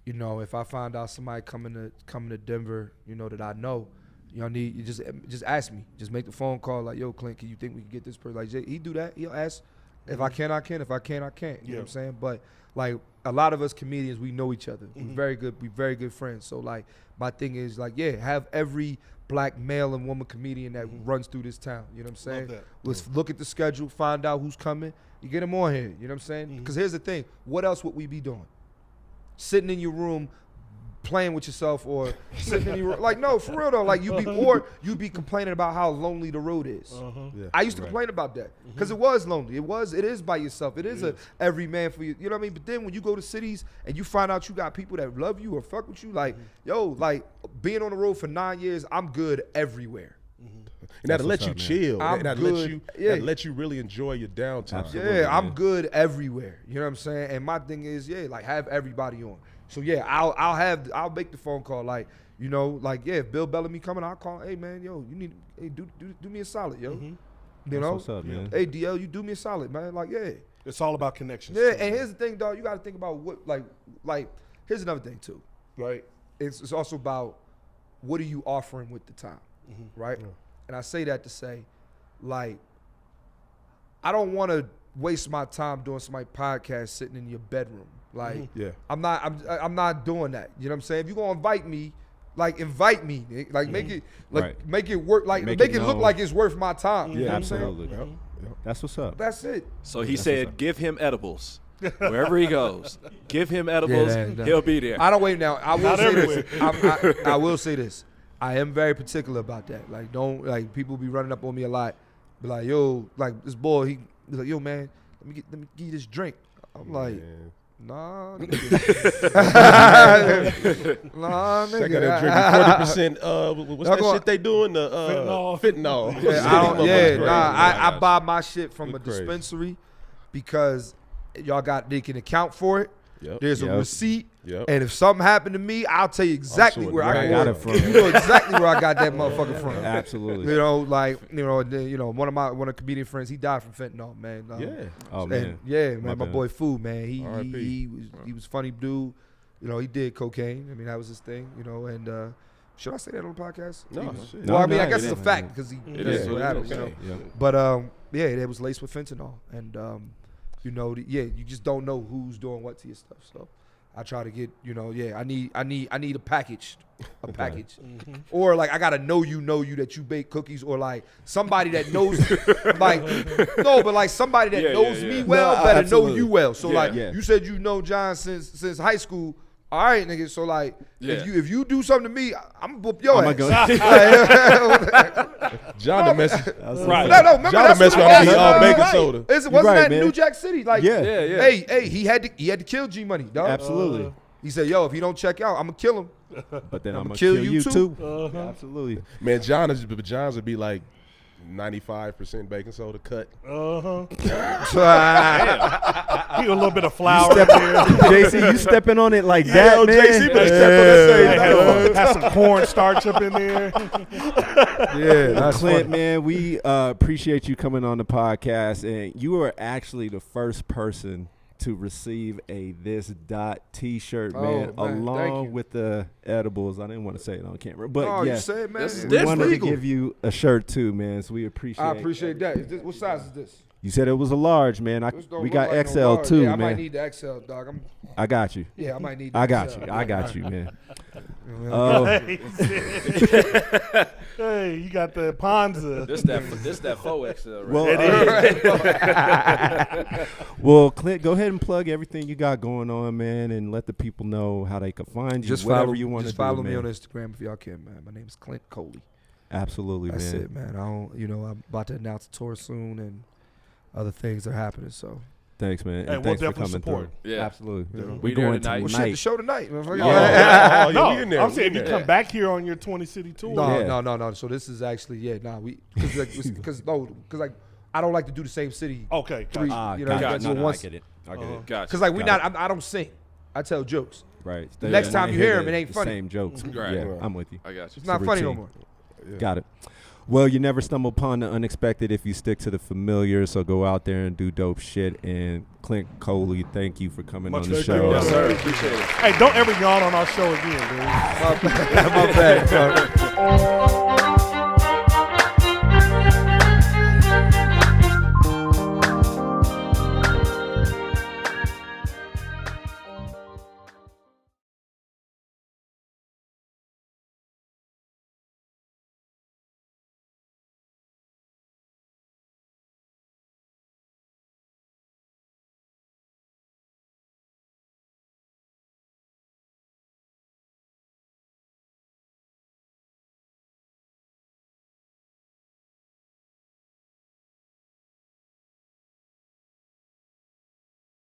you know, if I find out somebody coming to Denver, you know, that I know, you just ask me. Just make the phone call, like, yo, Clint, can you think we can get this person? Like, he do that. He'll ask. If I can, I can. If I can't, I can't. You know what I'm saying? But like, a lot of us comedians, we know each other. We're very good friends. So like, my thing is, like, yeah, have every black male and woman comedian that runs through this town. You know what I'm saying? that. Let's look at the schedule, find out who's coming. You get them on here. You know what I'm saying? Because here's the thing. What else would we be doing? Sitting in your room playing with yourself, or sitting in your room. Like, no, for real though. Like, you'd be complaining about how lonely the road is. Yeah. I used to complain about that because it was lonely. It is by yourself. It is every man for you. You know what I mean? But then when you go to cities and you find out you got people that love you or fuck with you, like, yo, like, being on the road for 9 years, I'm good everywhere. And that'll let what's you up, man. chill. I'm That'll good. that'll let you really enjoy your downtime. Absolutely. Yeah, I'm man. good everywhere. You know what I'm saying? And my thing is, yeah, like, have everybody on. So yeah, I'll make the phone call. Like, you know, like, yeah, if Bill Bellamy coming, I'll call. Hey man, yo, you need, hey, do me a solid, yo. You That's know, what's up, man. hey DL, you do me a solid, man. Like, yeah. It's all about connections. Yeah, too, and man. here's the thing, dog. You got to think about what, like. Here's another thing too, right? It's also about what are you offering with the time, right? Yeah. And I say that to say, like, I don't want to waste my time doing somebody's podcast sitting in your bedroom. Like, Yeah. I'm not doing that. You know what I'm saying? If you're gonna invite me, like, invite me. Like, make it Right. make it work. Like, Make make it it look known. like it's worth my time. You know what I'm saying? Absolutely. Yep. Yep. That's what's up. That's it. So he That's said, what's up. give him edibles. Wherever he goes, give him edibles. that- He'll be there. I don't wait now. I will Not say everywhere. this. I will say this. I am very particular about that. Like, don't, like, people be running up on me a lot. Be like, yo, like, this boy, he's like, yo, man, let me give you this drink. I'm like, Man. Nah, nigga. Nah, nigga. I got to drink 40%. What's that shit they doing? The fentanyl. I buy my shit from a dispensary because they can account for it. Yep. There's a receipt. Yep. And if something happened to me, I'll tell you exactly where I got it from. You know exactly where I got that motherfucker from. Absolutely. You know, like one of my comedian friends, he died from fentanyl, man. Oh man. My boy Fu, man. He was funny dude. You know, he did cocaine. I mean, that was his thing. You know, and should I say that on the podcast? No. Well, I mean, I guess it's a fact because it is what happened. You know, Yeah. but it was laced with fentanyl, and you just don't know who's doing what to your stuff. So I try to get, I need a package, or like I gotta know you that you bake cookies, or like somebody that knows, somebody that knows me well better know you well. So you said you know John since high school. All right, nigga. So like, if you do something to me, I'm gonna whoop your ass. John the mess. Right. No, remember John the mess around me baking soda. Wasn't that in New Jack City? Like, hey, he had to kill G Money, dog. Absolutely. He said, "Yo, if he don't check out, I'm gonna kill him." But then I'm gonna kill you too. Absolutely. Man, John's would be like 95% baking soda cut. He a little bit of flour in there. JC, you stepping on it like that, man. JC better step on that same. Have some cornstarch up in there. That's Clint, man. We appreciate you coming on the podcast, and you are actually the first person to receive a this T-shirt, man, along with the edibles. I didn't want to say it on camera, but you said, man, we wanted to give you a shirt too, man. So we appreciate. I appreciate that. What size is this? You said it was a large, man. We got XL too, man. I might need the XL, dog. I got you. Yeah, I might need. The I got XL. you. I got you, man. Hey, you got the Ponza. This that 4XL, right? Well, Clint, go ahead and plug everything you got going on, man, and let the people know how they can find you. Just whatever you want to do. Just follow me man. on Instagram if y'all can, man. My name is Clint Coley. Absolutely, That's man. it, man. I'm about to announce a tour soon, and other things are happening. So thanks, man. Hey, and we'll thanks for definitely coming support. through. Yeah. Absolutely. We We there going tonight. well, tonight. shit, the show tonight. We in there. I'm saying if you come back here on your 20 city tour. No. So this is actually because I don't like to do the same city. Okay. Three, I do get once. it. I get it. Gotcha. Because I don't sing. I tell jokes. Right. The next time you hear them, it ain't the funny. Same jokes. Right. Yeah, I'm with you. I got you. It's not funny no routine. more. Got it. Well, you never stumble upon the unexpected if you stick to the familiar. So go out there and do dope shit. And Clint Coley, thank you for coming on the show. Yes, sir. Appreciate it. Hey, don't ever yawn on our show again, dude. My bad.